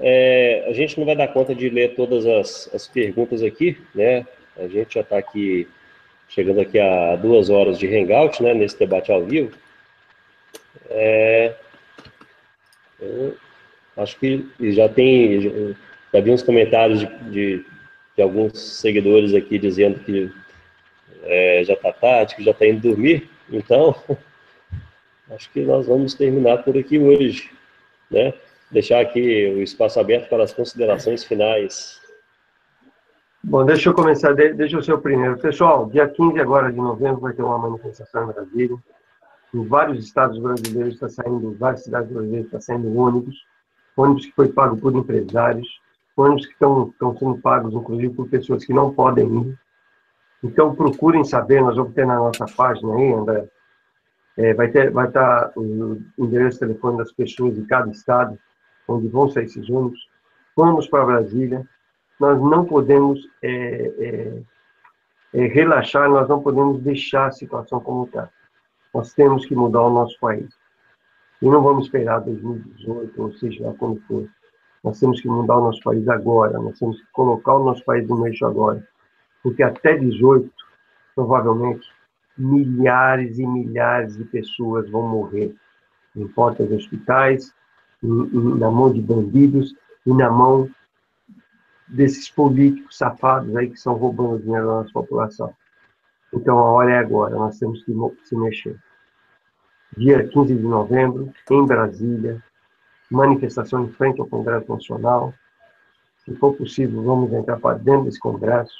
a gente não vai dar conta de ler todas as perguntas aqui, né? A gente já está aqui, chegando aqui a 2 horas de hangout, né? Nesse debate ao vivo. Eu acho que já vi uns comentários de alguns seguidores aqui dizendo que já está tarde, que já está indo dormir. Então, acho que nós vamos terminar por aqui hoje, né? Deixar aqui o espaço aberto para as considerações finais. Bom, deixa eu começar, deixa eu ser o primeiro. Pessoal, dia 15 agora de novembro vai ter uma manifestação em Brasília. Em vários estados brasileiros está saindo, várias cidades brasileiras está saindo ônibus que foi pago por empresários, ônibus que estão sendo pagos, inclusive, por pessoas que não podem ir. Então, procurem saber, nós vamos ter na nossa página aí, André, vai estar o endereço de telefone das pessoas de cada estado, onde vão sair esses ônibus. Vamos para Brasília. Nós não podemos relaxar, nós não podemos deixar a situação como está. Nós temos que mudar o nosso país. E não vamos esperar 2018, ou seja, lá quando for. Nós temos que mudar o nosso país agora, nós temos que colocar o nosso país no eixo agora. Porque até 18, provavelmente, milhares e milhares de pessoas vão morrer em portas de hospitais, na mão de bandidos e na mão desses políticos safados aí que estão roubando o dinheiro da nossa população. Então, a hora é agora, nós temos que se mexer. Dia 15 de novembro, em Brasília, manifestação em frente ao Congresso Nacional. Se for possível, vamos entrar para dentro desse Congresso,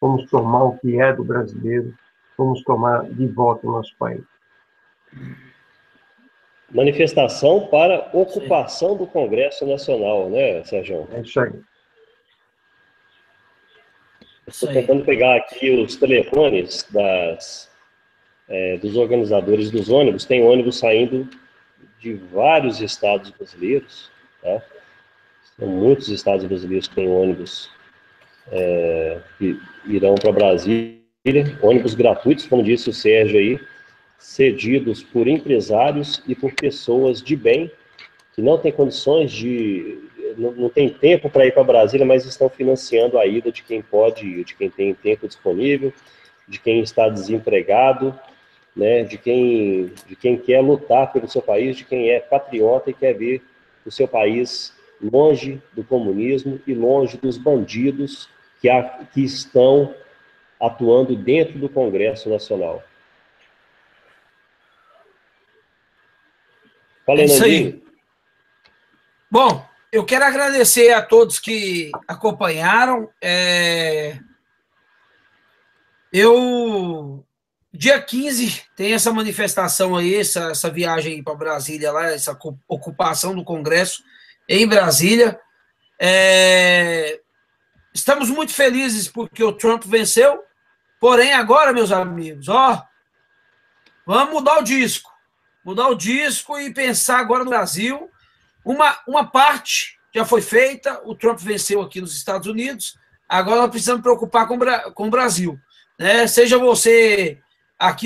vamos tomar o que é do brasileiro, vamos tomar de volta o nosso país. Manifestação para ocupação do Congresso Nacional, né, Sérgio? É isso aí. Estou tentando pegar aqui os telefones dos organizadores dos ônibus. Tem ônibus saindo de vários estados brasileiros, tá? São muitos estados brasileiros que têm ônibus que irão para Brasília, ônibus gratuitos, como disse o Sérgio aí, cedidos por empresários e por pessoas de bem, que não têm condições não tem tempo para ir para Brasília, mas estão financiando a ida de quem pode ir, de quem tem tempo disponível, de quem está desempregado, né, de quem quer lutar pelo seu país, de quem é patriota e quer ver o seu país longe do comunismo e longe dos bandidos que estão atuando dentro do Congresso Nacional. Fala aí, Nandinho. Bom, eu quero agradecer a todos que acompanharam. Dia 15 tem essa manifestação aí, essa viagem para Brasília lá, essa ocupação do Congresso em Brasília. Estamos muito felizes porque o Trump venceu, porém agora, meus amigos, vamos mudar o disco e pensar agora no Brasil. Uma parte já foi feita, o Trump venceu aqui nos Estados Unidos, agora nós precisamos preocupar com o Brasil, né? Seja você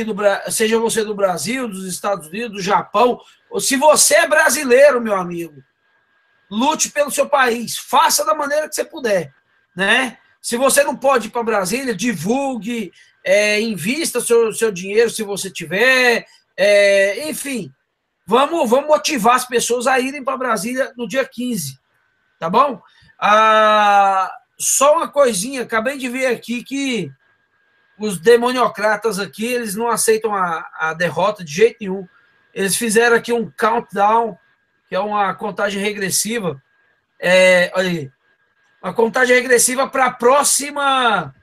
do Brasil, dos Estados Unidos, do Japão, ou se você é brasileiro, meu amigo, lute pelo seu país, faça da maneira que você puder, né? Se você não pode ir para Brasília, divulgue, invista seu dinheiro se você tiver, enfim, vamos motivar as pessoas a irem para Brasília no dia 15, tá bom? Só uma coisinha, acabei de ver aqui que os demoniocratas aqui, eles não aceitam a derrota de jeito nenhum. Eles fizeram aqui um countdown, que é uma contagem regressiva. Olha aí, uma contagem regressiva para a próxima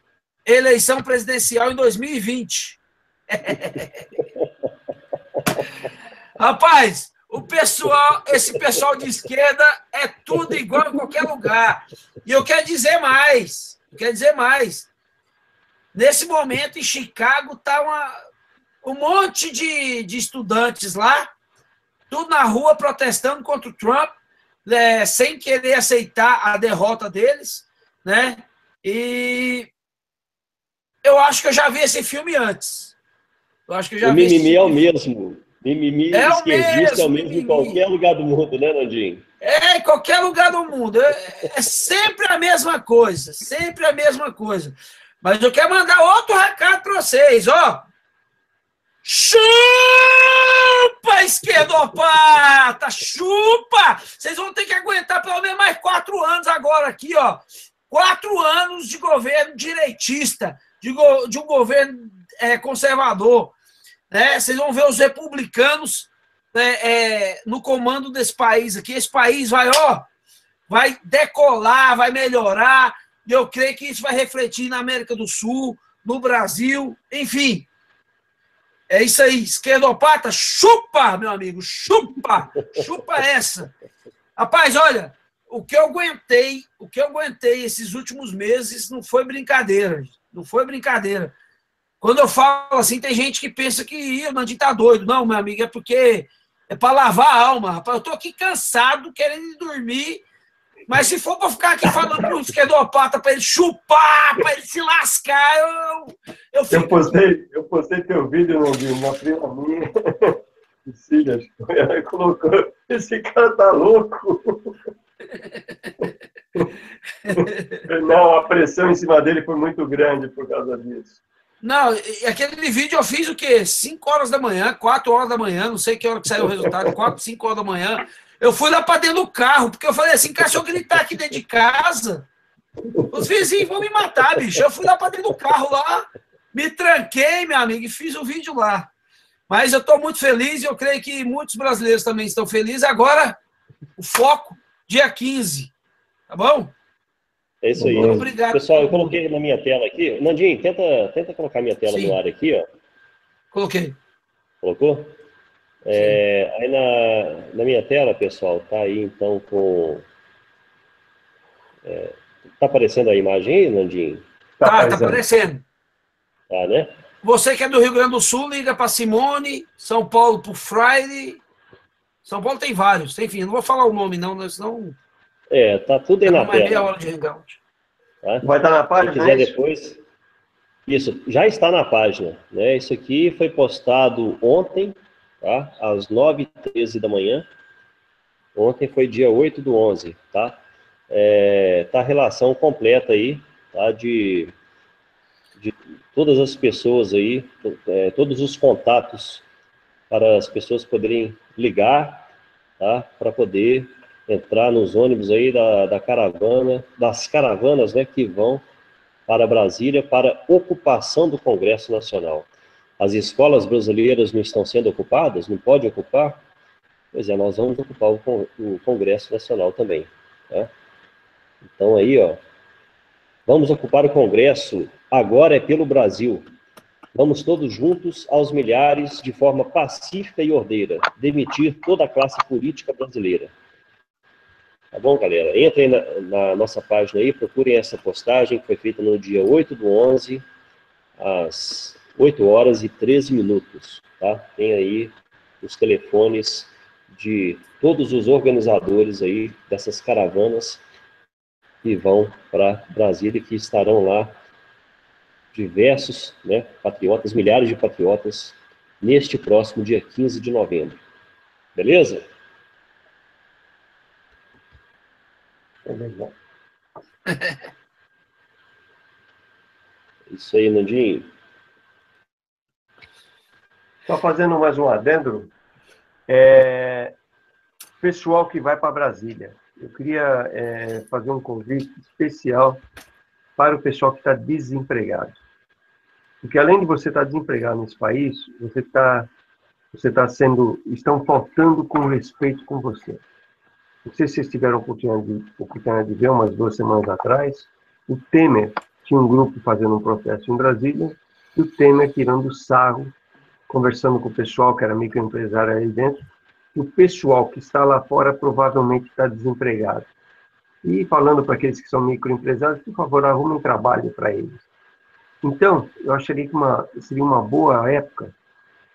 eleição presidencial em 2020. Rapaz, esse pessoal de esquerda é tudo igual em qualquer lugar. E eu quero dizer mais. Nesse momento, em Chicago, está um monte de estudantes lá, tudo na rua protestando contra o Trump, sem querer aceitar a derrota deles, né? E eu acho que eu já vi esse filme antes. O mimimi é o mesmo. Mimimi esquerdista é o mesmo em qualquer lugar do mundo, né, Nandinho? Em qualquer lugar do mundo. É sempre a mesma coisa. Sempre a mesma coisa. Mas eu quero mandar outro recado para vocês, ó. Chupa, esquerdopata! Chupa! Vocês vão ter que aguentar pelo menos mais 4 anos agora aqui, ó. 4 anos de governo direitista, de um governo conservador. Vocês vão ver os republicanos no comando desse país aqui. Esse país vai decolar, vai melhorar. E eu creio que isso vai refletir na América do Sul, no Brasil, enfim. É isso aí, esquerdopata, chupa, meu amigo, chupa essa. Rapaz, olha, o que eu aguentei esses últimos meses não foi brincadeira. Quando eu falo assim, tem gente que pensa que o Nandinho tá doido. Não, meu amigo, é porque é para lavar a alma, rapaz. Eu tô aqui cansado, querendo dormir, mas se for para ficar aqui falando pro esquerdopata para ele chupar, para ele se lascar, eu fico... Eu postei teu vídeo, Nandinho, uma prima minha, Cecília, ela colocou, esse cara tá louco. Não, a pressão em cima dele foi muito grande por causa disso. Não, aquele vídeo eu fiz o quê? 5 horas da manhã, 4 horas da manhã, não sei que hora que saiu o resultado, 4, 5 horas da manhã. Eu fui lá para dentro do carro, porque eu falei assim, cara, se eu gritar aqui dentro de casa, os vizinhos vão me matar, bicho. Eu fui lá para dentro do carro lá, me tranquei, meu amigo, e fiz o vídeo lá. Mas eu estou muito feliz e eu creio que muitos brasileiros também estão felizes. Agora, o foco, dia 15, tá bom? É isso aí. Obrigado. Pessoal, eu coloquei na minha tela aqui. Nandinho, tenta colocar minha tela no ar aqui, ó. Coloquei. Colocou? Aí na minha tela, pessoal, tá aí então com... tá aparecendo a imagem aí, Nandinho? Tá aparecendo. Tá, né? Você que é do Rio Grande do Sul, liga para Simone, São Paulo para o Friday. São Paulo tem vários, enfim, não vou falar o nome não, senão... tá tudo aí na tela. Meia hora de hangout. Tá? Vai estar na página, quem quiser depois... Isso, já está na página, né? Isso aqui foi postado ontem, tá? Às 9h13 da manhã. Ontem foi dia 8/11, tá? Tá a relação completa aí, tá? De todas as pessoas aí, todos os contatos para as pessoas poderem ligar, tá? Para poder entrar nos ônibus aí das caravanas, né? Que vão para Brasília para ocupação do Congresso Nacional. As escolas brasileiras não estão sendo ocupadas? Não pode ocupar? Pois é, nós vamos ocupar o Congresso Nacional também. Tá? Então aí, ó, vamos ocupar o Congresso, agora é pelo Brasil. Vamos todos juntos, aos milhares, de forma pacífica e ordeira, demitir toda a classe política brasileira. Tá bom, galera? Entrem na nossa página aí, procurem essa postagem que foi feita no dia 8/11, às 8h13, tá? Tem aí os telefones de todos os organizadores aí dessas caravanas que vão para Brasília, que estarão lá diversos, né, patriotas, milhares de patriotas, neste próximo dia 15 de novembro. Beleza? Isso aí, Nandinho. Só fazendo mais um adendo, pessoal que vai para Brasília, eu queria fazer um convite especial para o pessoal que está desempregado. Porque além de você estar desempregado nesse país, estão faltando com respeito com você. Não sei se vocês tiveram oportunidade de ver, umas 2 semanas atrás, o Temer tinha um grupo fazendo um protesto em Brasília, e o Temer tirando sarro, conversando com o pessoal que era microempresário aí dentro, e o pessoal que está lá fora provavelmente está desempregado. E falando para aqueles que são microempresários, por favor, arrumem trabalho para eles. Então, eu acharia que seria uma boa época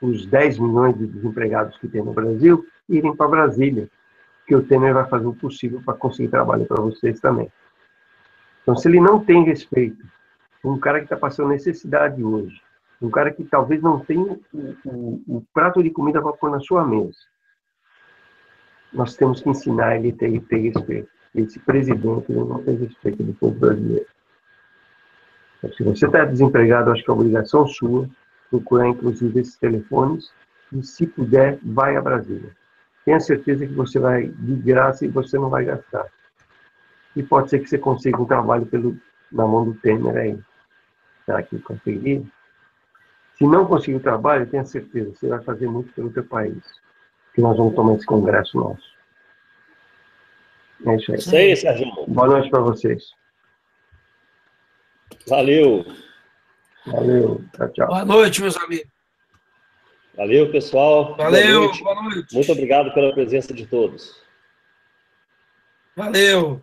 os 10 milhões de desempregados que tem no Brasil irem para Brasília, que o Temer vai fazer o possível para conseguir trabalho para vocês também. Então, se ele não tem respeito, um cara que está passando necessidade hoje, um cara que talvez não tenha o prato de comida para pôr na sua mesa, nós temos que ensinar ele a ter respeito. Esse presidente ele não tem respeito do povo brasileiro. Então, se você está desempregado, acho que é obrigação sua procurar, inclusive, esses telefones e, se puder, vai a Brasília. Tenha certeza que você vai de graça e você não vai gastar. E pode ser que você consiga um trabalho na mão do Temer aí. Será que conseguiria? Se não conseguir o trabalho, tenha certeza, você vai fazer muito pelo teu país. Que nós vamos tomar esse congresso nosso. É isso aí. Isso aí, Sérgio. Boa noite para vocês. Valeu. Valeu. Tchau, tchau. Boa noite, meus amigos. Valeu, pessoal. Valeu, boa noite. Muito obrigado pela presença de todos. Valeu.